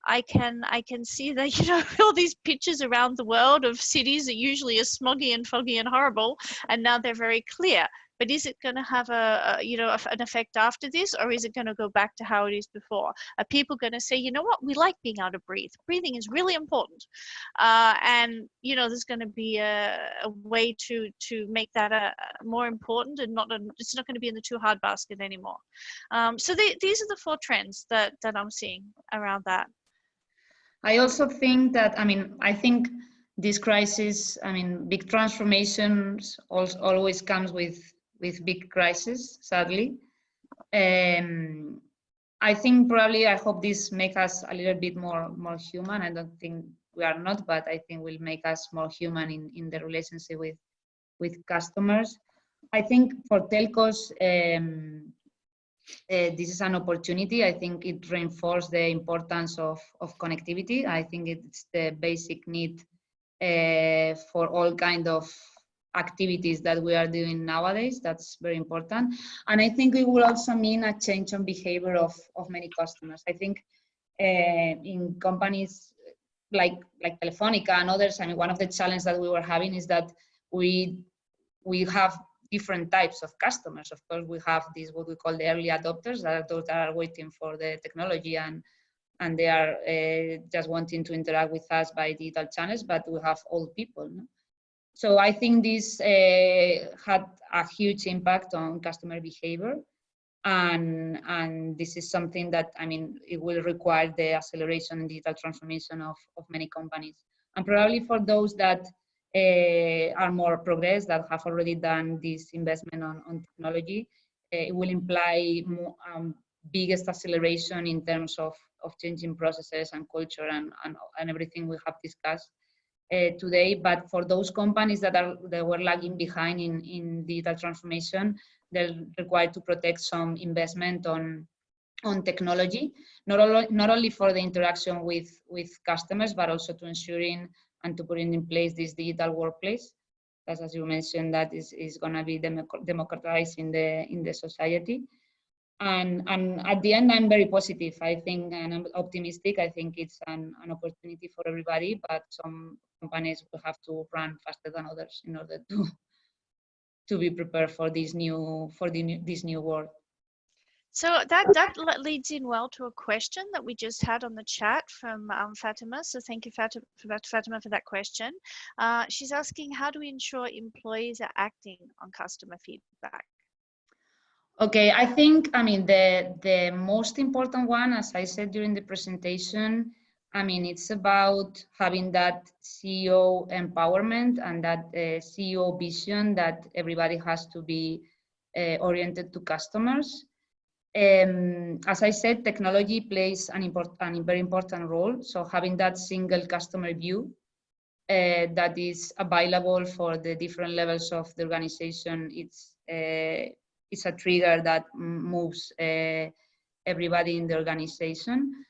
I can see that, all these pictures around the world of cities that usually are smoggy and foggy and horrible, and now they're very clear. But is it going to have an effect after this, or is it going to go back to how it is before? Are people going to say, you know what, we like being able to breathe. Breathing is really important. And, there's going to be a way to make that more important, and it's not going to be in the too hard basket anymore. So these are the 4 trends that I'm seeing around that.
I also think that, I think this crisis, big transformations always comes with big crises, sadly. I think I hope this makes us a little bit more human. I don't think we are not, but I think will make us more human in the relationship with customers. I think for telcos, this is an opportunity. I think it reinforces the importance of connectivity. I think it's the basic need for all kind of activities that we are doing nowadays. That's very important. And I think it will also mean a change on behavior of many customers. I think in companies like Telefonica and others, one of the challenges that we were having is that we have different types of customers. Of course, we have these, what we call the early adopters, that are those that are waiting for the technology and they are just wanting to interact with us by digital channels, but we have old people. No? So I think this had a huge impact on customer behavior, and this is something that, it will require the acceleration and digital transformation of many companies. And probably for those that are more progressed, that have already done this investment on technology, it will imply more, biggest acceleration in terms of changing processes and culture and everything we have discussed today. But for those companies that were lagging behind in digital transformation, they're required to protect some investment on technology, not only for the interaction with customers, but also to ensuring and to putting in place this digital workplace, because as you mentioned, that is going to be democratized in the society. And at the end, I'm very positive. I think, and I'm optimistic. I think it's an opportunity for everybody, but some companies will have to run faster than others in order to be prepared for this new world.
So that leads in well to a question that we just had on the chat from Fatima. So thank you, Fatima, for that question. She's asking, how do we ensure employees are acting on customer feedback?
Okay, I think, I mean, the most important one, as I said during the presentation, I mean, it's about having that CEO empowerment and that CEO vision that everybody has to be oriented to customers. As I said, technology plays a very important role. So having that single customer view that is available for the different levels of the organization, it's a trigger that moves everybody in the organization.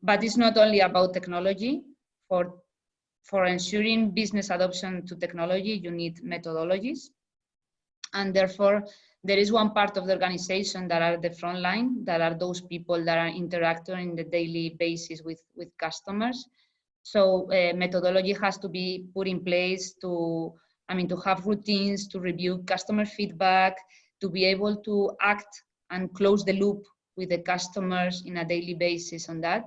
But it's not only about technology. For ensuring business adoption to technology, you need methodologies. And therefore, there is one part of the organization that are the front line, that are those people that are interacting on the daily basis with customers. So methodology has to be put in place to have routines, to review customer feedback, to be able to act and close the loop with the customers in a daily basis on that.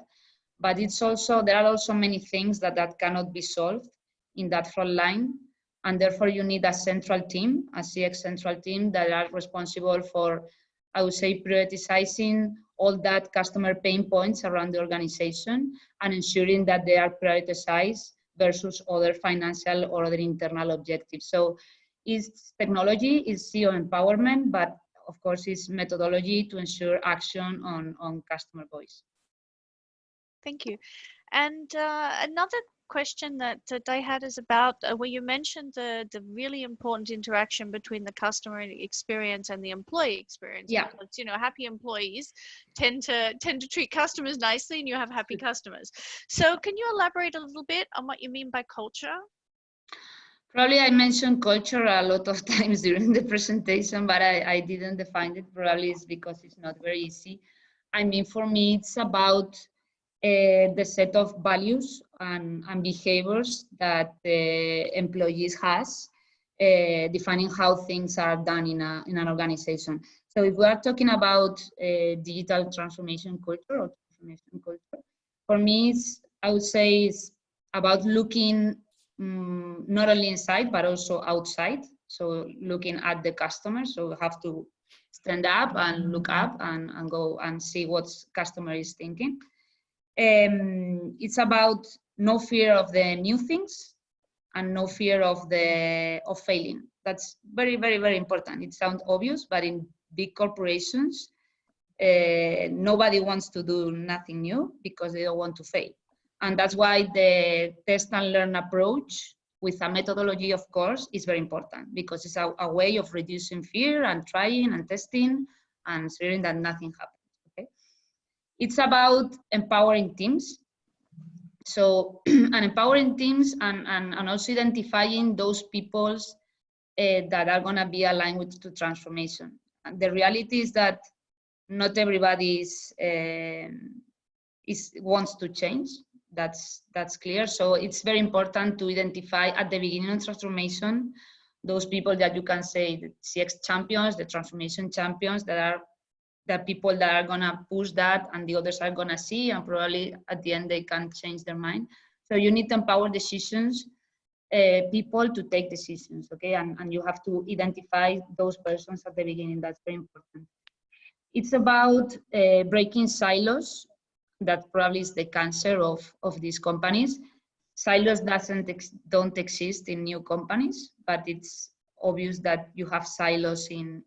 But there are also many things that cannot be solved in that front line. And therefore you need a central team, a CX central team that are responsible for, I would say, prioritizing all that customer pain points around the organization and ensuring that they are prioritized versus other financial or other internal objectives. So it's technology, is CEO empowerment, but of course it's methodology to ensure action on customer voice.
Thank you. And another question that I had is about where you mentioned the really important interaction between the customer experience and the employee experience.
Yeah.
Because, happy employees tend to treat customers nicely, and you have happy customers. So can you elaborate a little bit on what you mean by culture?
Probably I mentioned culture a lot of times during the presentation, but I didn't define it. Probably it's because it's not very easy. I mean, for me, it's about the set of values and behaviors that the employees has, defining how things are done in an organization. So if we are talking about digital transformation culture or transformation culture, for me, I would say it's about looking not only inside, but also outside. So looking at the customer. So we have to stand up and look up and go and see what customer is thinking. It's about no fear of the new things and no fear of failing. That's very, very, very important. It sounds obvious, but in big corporations, nobody wants to do nothing new because they don't want to fail. And that's why the test and learn approach with a methodology, of course, is very important, because it's a way of reducing fear and trying and testing and ensuring that nothing happens. Okay? It's about empowering teams. So, and empowering teams and also identifying those peoples that are going to be aligned with the transformation. And the reality is that not everybody wants to change. That's clear. So it's very important to identify at the beginning of transformation those people that you can say the CX champions, the transformation champions, that are the people that are gonna push that, and the others are gonna see, and probably at the end they can change their mind. So you need to empower people to take decisions, okay? And you have to identify those persons at the beginning. That's very important. It's about breaking silos. That probably is the cancer of these companies. silos don't exist in new companies, but it's obvious that you have silos in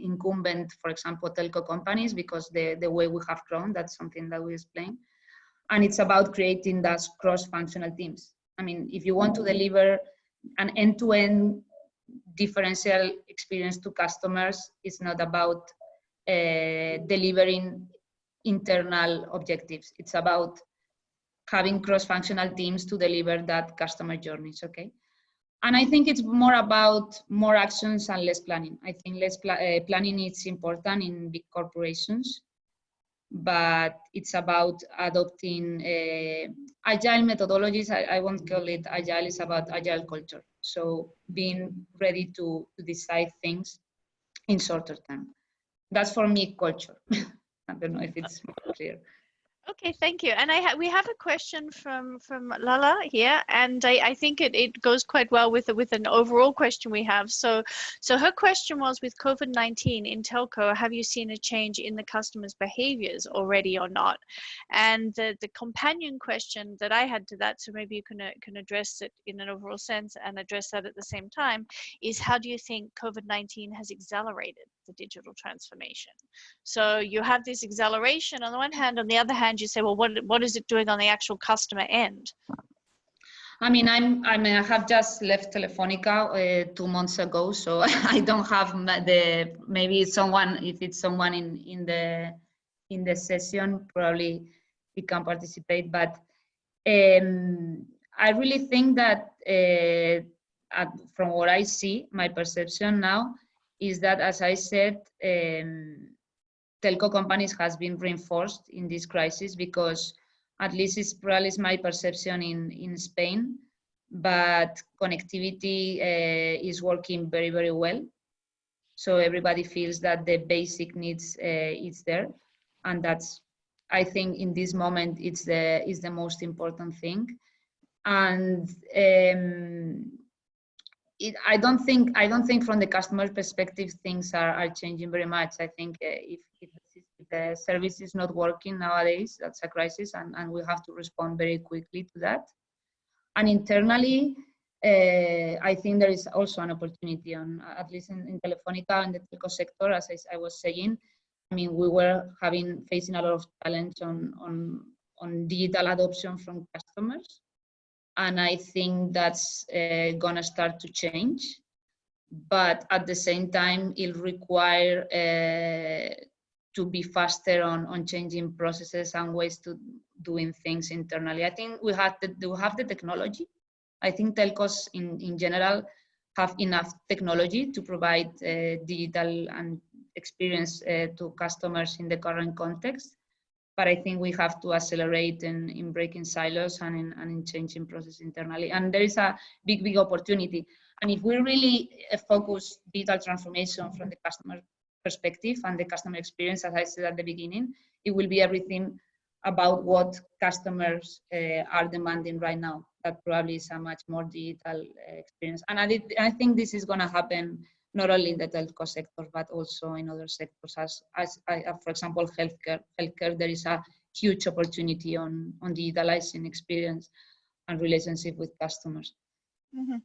incumbent, for example, telco companies, because the way we have grown, that's something that we explain. And it's about creating those cross-functional teams. I mean, if you want to deliver an end-to-end differential experience to customers, it's not about delivering internal objectives. It's about having cross-functional teams to deliver that customer journeys, okay? And I think it's more about more actions and less planning. I think less planning is important in big corporations, but it's about adopting agile methodologies. I won't call it agile, it's about agile culture. So being ready to decide things in shorter term. That's for me culture. I don't know if it's more clear.
Okay, thank you. And we have a question from Lala here, and I think it goes quite well with an overall question we have. So her question was, with COVID-19 in telco, have you seen a change in the customers' behaviors already or not? And the companion question that I had to that, so maybe you can address it in an overall sense and address that at the same time, is how do you think COVID-19 has accelerated the digital transformation? So you have this acceleration on the one hand, on the other hand, you say, well, what is it doing on the actual customer end?
I mean, I have just left Telefonica 2 months ago, so I don't have maybe someone, if it's someone in the session, probably he can participate. But I really think that from what I see, my perception now is that, as I said, telco companies has been reinforced in this crisis, because at least it's probably my perception in Spain, but connectivity is working very, very well. So everybody feels that the basic needs is there. And that's, I think in this moment, is the most important thing. And I don't think from the customer perspective things are changing very much. I think if the service is not working nowadays, that's a crisis, and we have to respond very quickly to that. And internally, I think there is also an opportunity on, at least in Telefonica and the telco sector, as I was saying. I mean, we were facing a lot of challenge on digital adoption from customers. And I think that's gonna start to change. But at the same time, it'll require to be faster on changing processes and ways to doing things internally. I think we have the technology. I think telcos in general have enough technology to provide digital and experience to customers in the current context. But I think we have to accelerate in breaking silos and in changing process internally. And there is a big opportunity. And if we really focus digital transformation from the customer perspective and the customer experience, as I said at the beginning, it will be everything about what customers are demanding right now. That probably is a much more digital experience. And I think this is going to happen not only in the telco sector, but also in other sectors, for example, healthcare. There is a huge opportunity on digitalizing experience and relationship with customers.
Mm-hmm.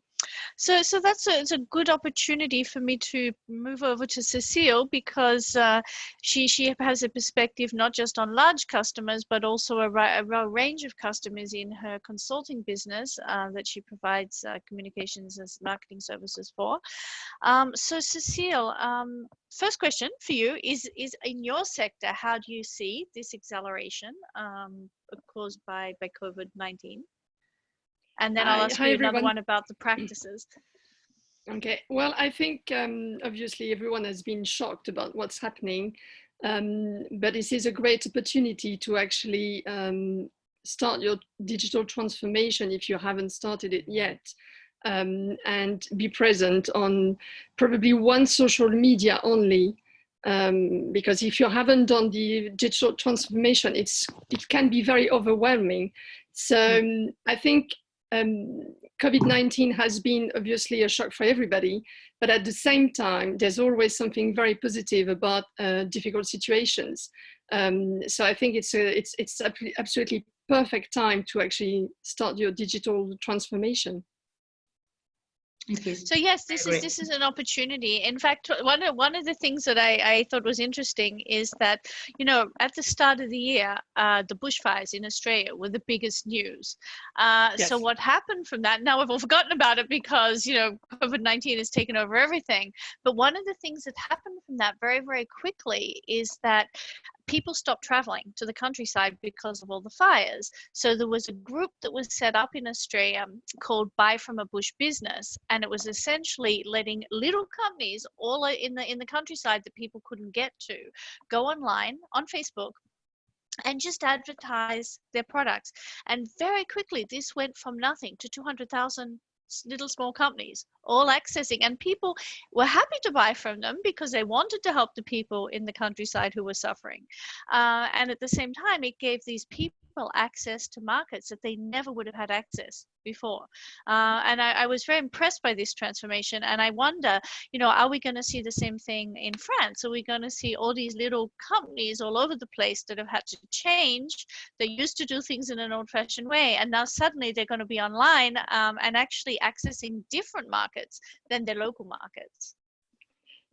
So it's a good opportunity for me to move over to Cecile, because she has a perspective not just on large customers, but also a range of customers in her consulting business that she provides communications and marketing services for. So Cecile, first question for you is in your sector, how do you see this acceleration caused by COVID-19? And then I'll ask you another one about the practices.
Okay, well, I think obviously everyone has been shocked about what's happening, but this is a great opportunity to actually start your digital transformation if you haven't started it yet, and be present on probably one social media only, because if you haven't done the digital transformation, it can be very overwhelming. So I think COVID-19 has been obviously a shock for everybody, but at the same time, there's always something very positive about difficult situations. So I think it's absolutely perfect time to actually start your digital transformation.
So yes, this is an opportunity. In fact, one of the things that I thought was interesting is that, you know, at the start of the year, the bushfires in Australia were the biggest news.
Yes.
So what happened from that? Now we've all forgotten about it because, you know, COVID-19 has taken over everything. But one of the things that happened from that very, very quickly is that people stopped traveling to the countryside because of all the fires. So there was a group that was set up in Australia called Buy from a Bush Business, and it was essentially letting little companies all in the countryside that people couldn't get to go online on Facebook and just advertise their products. And very quickly, this went from nothing to 200,000 little small companies all accessing, and people were happy to buy from them because they wanted to help the people in the countryside who were suffering. And at the same time, it gave these people access to markets that they never would have had access before. And I was very impressed by this transformation. And I wonder, you know, are we going to see the same thing in France? Are we going to see all these little companies all over the place that have had to change? They used to do things in an old-fashioned way, and now suddenly they're going to be online and actually accessing different markets than their local markets.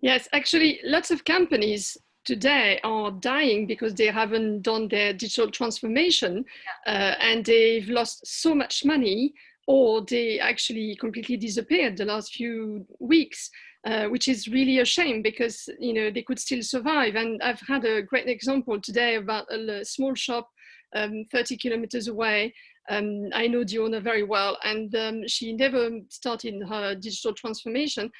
Yes, actually, lots of companies today are dying because they haven't done their digital transformation, and they've lost so much money, or they actually completely disappeared the last few weeks, which is really a shame because, you know, they could still survive. And I've had a great example today about a small shop 30 kilometers away. I know the owner very well, and she never started her digital transformation.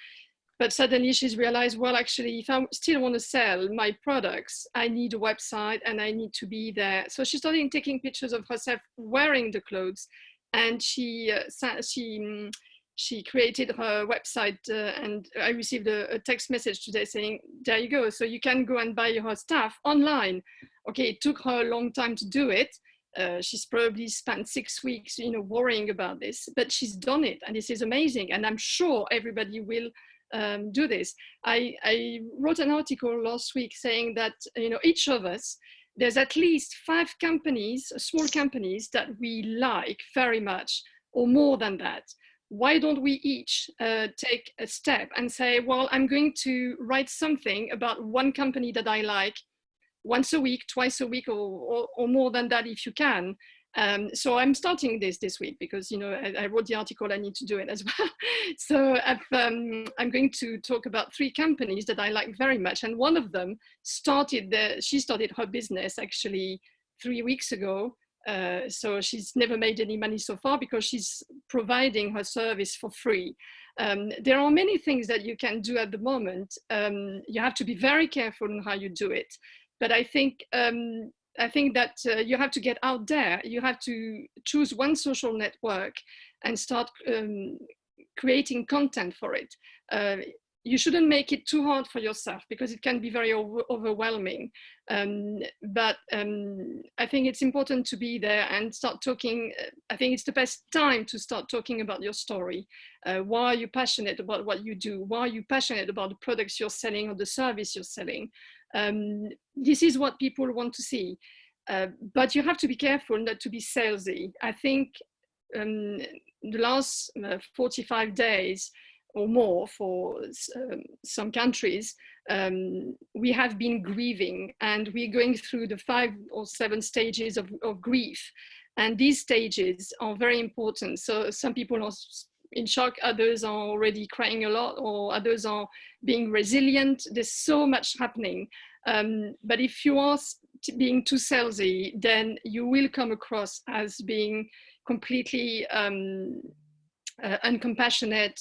But suddenly she's realized, well, actually, if I still want to sell my products, I need a website and I need to be there. So she started taking pictures of herself wearing the clothes, and she created her website, and I received a text message today saying, there you go. So you can go and buy her stuff online. Okay, it took her a long time to do it. She's probably spent 6 weeks, you know, worrying about this, but she's done it, and this is amazing. And I'm sure everybody will do this. I wrote an article last week saying that, you know, each of us, there's at least 5 companies, small companies that we like very much, or more than that. Why don't we each take a step and say, well, I'm going to write something about one company that I like once a week, twice a week, or more than that if you can. So I'm starting this week because, you know, I wrote the article, I need to do it as well. So I'm going to talk about 3 companies that I like very much. And one of them she started her business actually 3 weeks ago. So she's never made any money so far because she's providing her service for free. There are many things that you can do at the moment. You have to be very careful in how you do it. But I think that you have to get out there. You have to choose one social network and start creating content for it. You shouldn't make it too hard for yourself because it can be very overwhelming. But I think it's important to be there and start talking. I think it's the best time to start talking about your story. Why are you passionate about what you do? Why are you passionate about the products you're selling or the service you're selling? This is what people want to see. But you have to be careful not to be salesy. I think the last 45 days or more for some countries, we have been grieving, and we're going through the 5 or 7 stages of grief. And these stages are very important. So some people are in shock, others are already crying a lot, or others are being resilient. There's so much happening. But if you are being too salesy, then you will come across as being completely uncompassionate,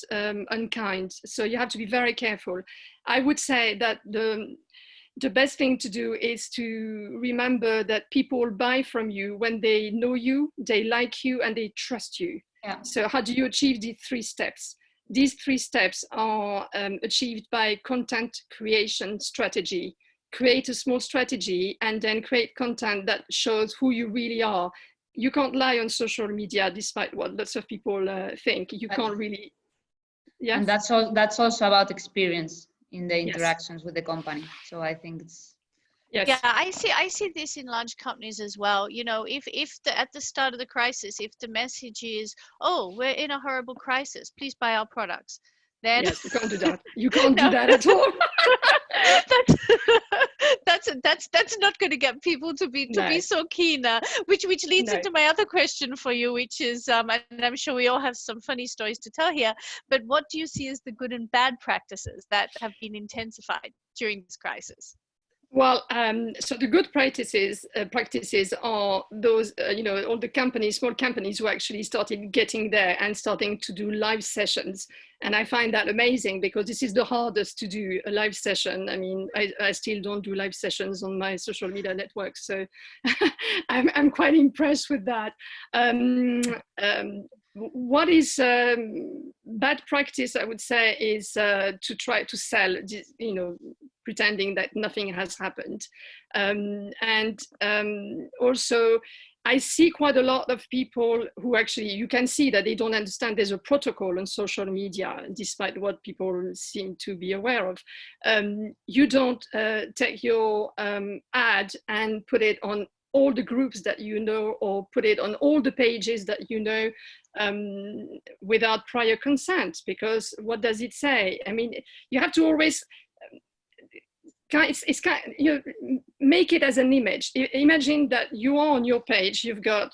unkind. So you have to be very careful. I would say that the best thing to do is to remember that people buy from you when they know you, they like you, and they trust you. Yeah. So how do you achieve these 3 steps? These 3 steps are achieved by content creation strategy. Create a small strategy and then create content that shows who you really are. you can't lie on social media, despite what lots of people think. You can't really. Yes.
And that's also about experience in the
Yes.
interactions with the company. So I think it's.
Yes.
Yeah, I see this in large companies as well. You know, if at the start of the crisis, if the message is, "Oh, we're in a horrible crisis, please buy our products," then
yes, you can't do that. You can't
No.
do that at all.
that's not going to get people to be
No.
so keen. Which leads
No.
into my other question for you, which is, and I'm sure we all have some funny stories to tell here. But what do you see as the good and bad practices that have been intensified during this crisis?
Well, so the good practices are those, all the companies, small companies who actually started getting there and starting to do live sessions. And I find that amazing because this is the hardest to do, a live session. I mean, I still don't do live sessions on my social media networks. So I'm quite impressed with that. What is bad practice, I would say, is to try to sell, pretending that nothing has happened. Also, I see quite a lot of people who actually, you can see that they don't understand there's a protocol on social media, despite what people seem to be aware of. You don't take your ad and put it on all the groups that you know, or put it on all the pages that you know, without prior consent, because what does it say? I mean, you have to always, it's kind of, make it as an image. Imagine that you are on your page, you've got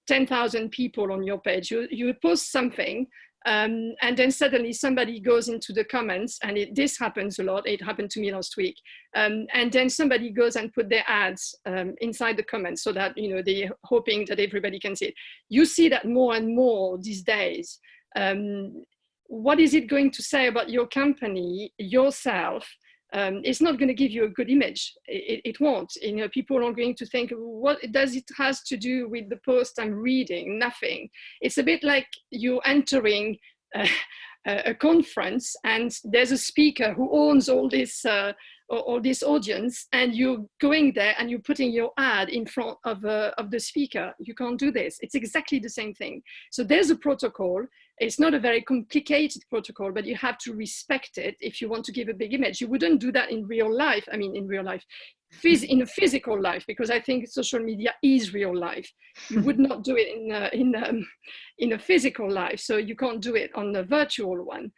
10,000 people on your page, you post something, and then suddenly somebody goes into the comments, and this happens a lot. It happened to me last week. And then somebody goes and put their ads inside the comments so that, they're hoping that everybody can see it. You see that more and more these days. What is it going to say about your company, yourself? It's not going to give you a good image. It won't. People are going to think, what does it has to do with the post I'm reading? Nothing. It's a bit like you entering a conference and there's a speaker who owns all this audience, and you're going there and you're putting your ad in front of the speaker. You can't do this. It's exactly the same thing. So there's a protocol. It's not a very complicated protocol, but you have to respect it if you want to give a big image. You wouldn't do that in real life. I mean, in real life, in a physical life, because I think social media is real life. You would not do it in a physical life, so you can't do it on a virtual one.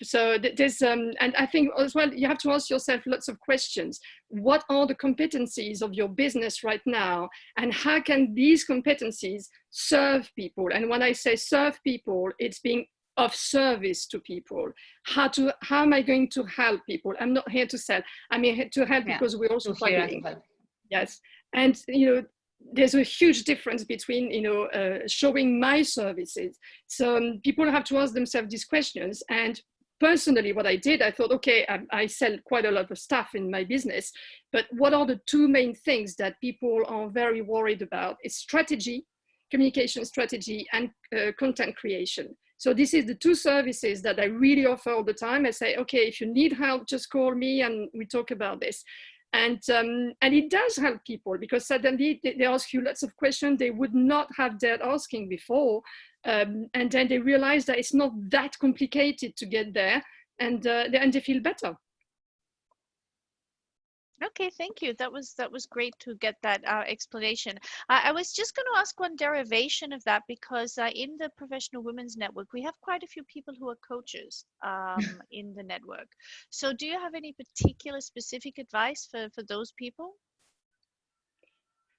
So there's, and I think as well, you have to ask yourself lots of questions. What are the competencies of your business right now? And how can these competencies serve people? And when I say serve people, it's being of service to people. How am I going to help people? I'm not here to sell. I'm here to help, because we're also struggling. Yes. And, there's a huge difference between, showing my services. So people have to ask themselves these questions. And personally, what I did, I thought, okay, I sell quite a lot of stuff in my business, but what are the two main things that people are very worried about? It's strategy, communication strategy, and content creation. So this is the two services that I really offer all the time. I say, okay, if you need help, just call me and we talk about this. And it does help people, because suddenly they ask you lots of questions they would not have dared asking before. And then they realize that it's not that complicated to get there, and they feel better.
Okay, thank you. That was great to get that explanation. I was just going to ask one derivation of that, because in the Professional Women's Network, we have quite a few people who are coaches in the network. So do you have any particular specific advice for those people?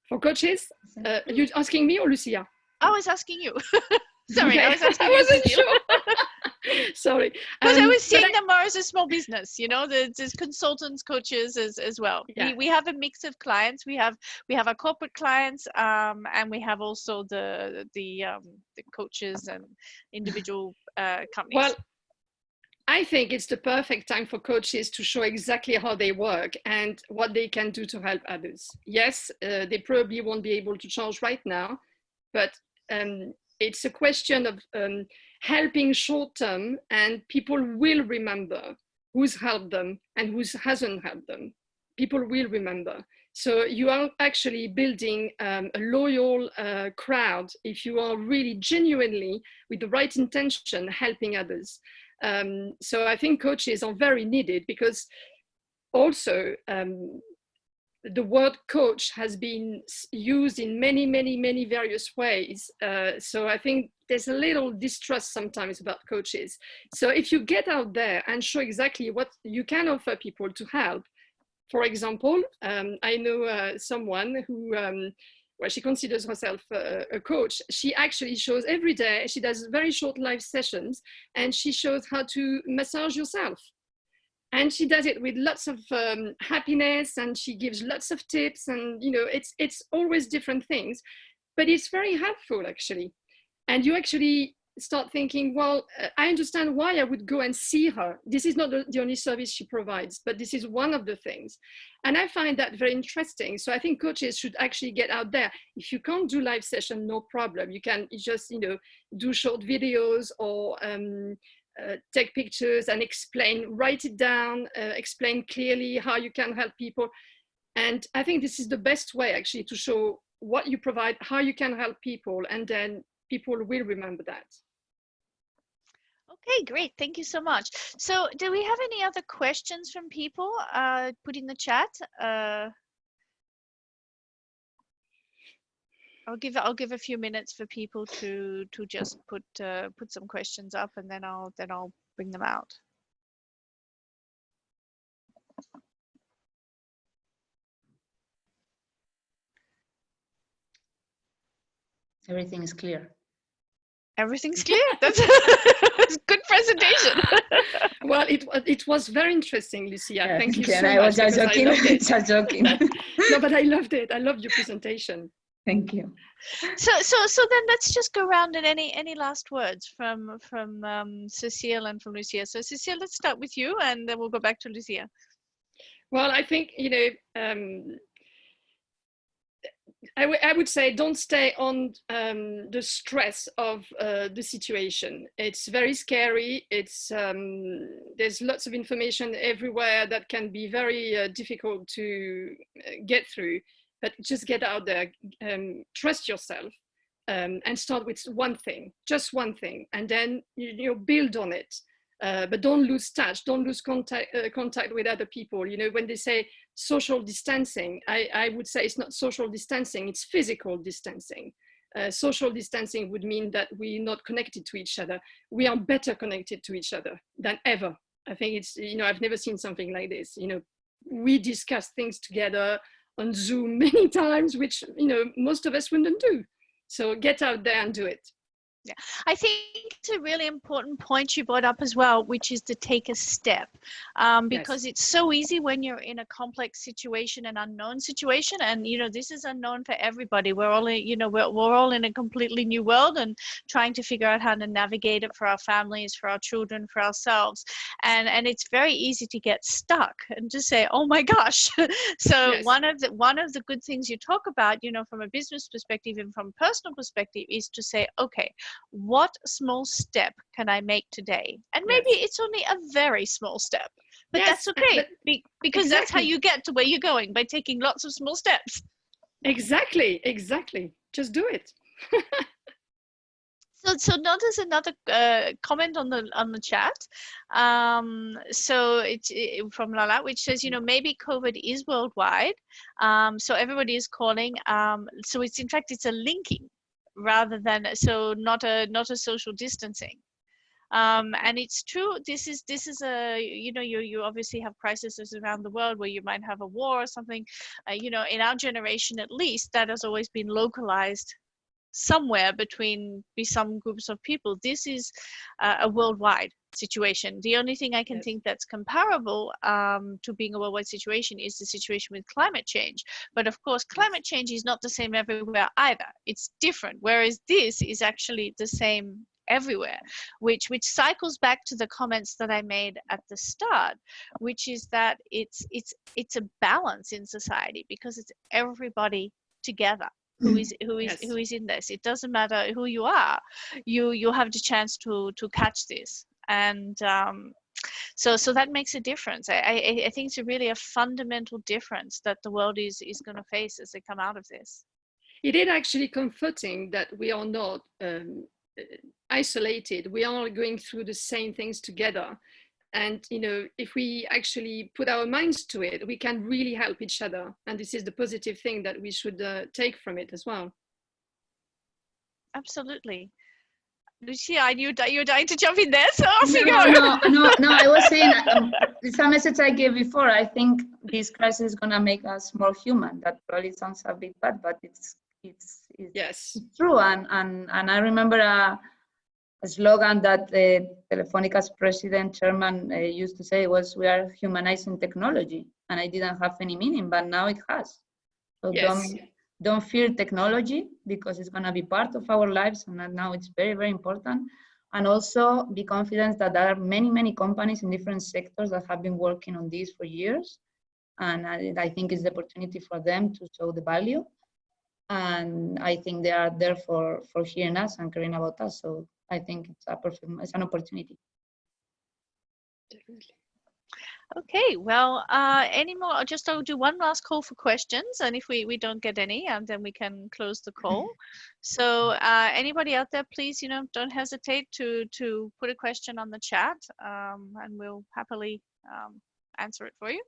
For coaches? Are you asking me or Lucia?
I was asking you. Sorry,
Okay.
I was asking
I
you.
wasn't sure. Sorry.
Because I was seeing them more as a small business, there's consultants, coaches as well. Yeah. We have a mix of clients. We have our corporate clients, and we have also the coaches and individual companies.
Well, I think it's the perfect time for coaches to show exactly how they work and what they can do to help others. Yes, they probably won't be able to charge right now, but it's a question of helping short term, and people will remember who's helped them and who hasn't helped them. People will remember. So you are actually building a loyal crowd if you are really genuinely, with the right intention, helping others. So I think coaches are very needed, because also the word coach has been used in many, many, many various ways. So I think there's a little distrust sometimes about coaches. So if you get out there and show exactly what you can offer people to help. For example, I know someone who, well, she considers herself a coach. She actually shows every day, she does very short live sessions, and she shows how to massage yourself. And she does it with lots of happiness, and she gives lots of tips, and you know, it's always different things, but it's very helpful actually. And you actually start thinking, well, I understand why I would go and see her. This is not the only service she provides, but this is one of the things. And I find that very interesting. So I think coaches should actually get out there. If you can't do live session, no problem. You can just, you know, do short videos, or take pictures and explain, write it down, explain clearly how you can help people. And I think this is the best way actually to show what you provide, how you can help people, and then people will remember that.
Okay, great. Thank you so much. So do we have any other questions from people? Put in the chat. I'll give a few minutes for people to just put some questions up, and then I'll bring them out.
Everything is clear.
Everything's clear. That's a good presentation.
Well, it was very interesting, Lucia.
Yeah,
thank you so much.
I was just joking. Just joking.
No, but I loved it. I loved your presentation.
Thank you.
So then let's just go around, and any last words from Cecile and from Lucia. So Cecile, let's start with you, and then we'll go back to Lucia.
Well, I think, you know, I would say don't stay on the stress of the situation. It's very scary. It's there's lots of information everywhere that can be very difficult to get through. But just get out there, trust yourself, and start with one thing, just one thing, and then you know, build on it. But don't lose touch, don't lose contact with other people. You know, when they say social distancing, I would say it's not social distancing, it's physical distancing. Social distancing would mean that we're not connected to each other. We are better connected to each other than ever. I think it's, you know, I've never seen something like this. You know, we discuss things together on Zoom many times, which, you know, most of us wouldn't do. So get out there and do it.
Yeah, I think it's a really important point you brought up as well, which is to take a step, because
Yes.
it's so easy when you're in a complex situation, an unknown situation, and you know, this is unknown for everybody. We're all in, you know, we're all in a completely new world and trying to figure out how to navigate it for our families, for our children, for ourselves, and it's very easy to get stuck and just say, oh my gosh. So
Yes.
one of the good things you talk about, you know, from a business perspective and from a personal perspective, is to say, okay, what small step can I make today? And maybe it's only a very small step, but that's okay, because that's how you get to where you're going, by taking lots of small steps.
Exactly. Just do it.
So now there's another comment on the chat. So it's from Lala, which says, you know, maybe COVID is worldwide, so everybody is calling. So it's, in fact, it's a linking rather than, so not a social distancing. And it's true, this is a, you know, you obviously have crises around the world where you might have a war or something. You know, in our generation at least, that has always been localized somewhere between some groups of people. This is a worldwide situation. The only thing I can think that's comparable to being a worldwide situation is the situation with climate change. But of course, climate change is not the same everywhere either. It's different, whereas this is actually the same everywhere, which cycles back to the comments that I made at the start, which is that it's a balance in society, because it's everybody together who is in this. It doesn't matter who you are, you have the chance to catch this. And So that makes a difference. I think it's really a fundamental difference that the world is going to face as they come out of this.
It is actually comforting that we are not isolated. We are going through the same things together. And, you know, if we actually put our minds to it, we can really help each other. And this is the positive thing that we should take from it as well.
Absolutely. Lucia, you're dying to jump in there, so off you
go. No, I was saying, it's a message I gave before. I think this crisis is going to make us more human. That probably sounds a bit bad, but it's
yes,
it's true. And I remember a slogan that Telefonica's chairman used to say was, "We are humanizing technology," and it didn't have any meaning, but now it has. So
yes.
Don't fear technology, because it's going to be part of our lives, and now it's very, very important. And also be confident that there are many, many companies in different sectors that have been working on this for years, and I think it's the opportunity for them to show the value. And I think they are there for hearing us and caring about us. So I think it's an opportunity.
Definitely.
Okay, well, any more? I'll do one last call for questions, and if we don't get any, then we can close the call. So anybody out there, please, you know, don't hesitate to put a question on the chat, and we'll happily answer it for you.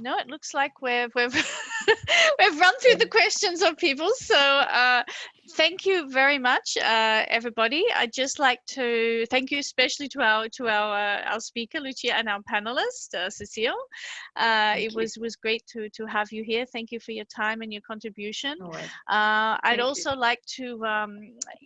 No, it looks like we've we've run through the questions of people. So thank you very much, everybody. I'd just like to thank you especially to our speaker Lucia and our panelist Cecile. It was great to have you here. Thank you for your time and your contribution. I'd also like to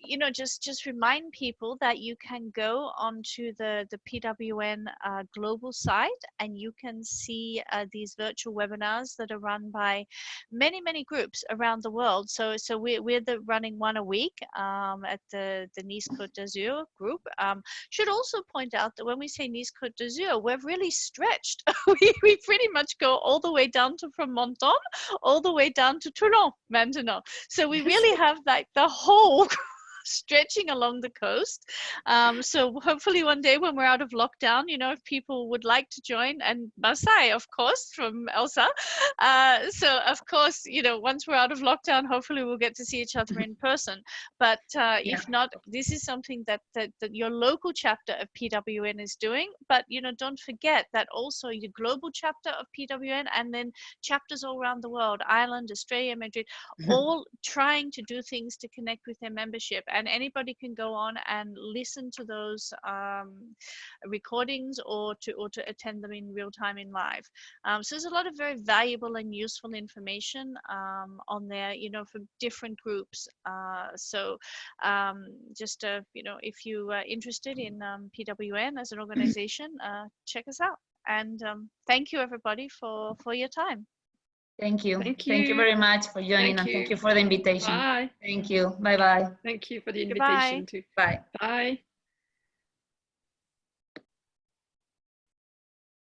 you know, just remind people that you can go onto the PWN global site, and you can see these virtual webinars that are run by many groups around the world. So we're running one a week at the Nice Côte d'Azur group. Should also point out that when we say Nice Côte d'Azur, we're really stretched. we pretty much go all the way down from Menton, all the way down to Toulon maintenant. So we really have like the whole stretching along the coast. So hopefully one day when we're out of lockdown, you know, if people would like to join, and Masai, of course, from Elsa. So of course, you know, once we're out of lockdown, hopefully we'll get to see each other in person. But if not, this is something that your local chapter of PWN is doing. But, you know, don't forget that also your global chapter of PWN, and then chapters all around the world, Ireland, Australia, Madrid, all trying to do things to connect with their membership. And anybody can go on and listen to those recordings or to attend them in real time in live. So there's a lot of very valuable and useful information on there, you know, from different groups. So just you know, if you are interested in PWN as an organization, check us out. And thank you everybody for your time.
Thank you. Thank you very much for joining, and thank you for the invitation.
Bye.
Thank you. Bye-bye.
Thank you for the invitation too.
Bye.
Bye.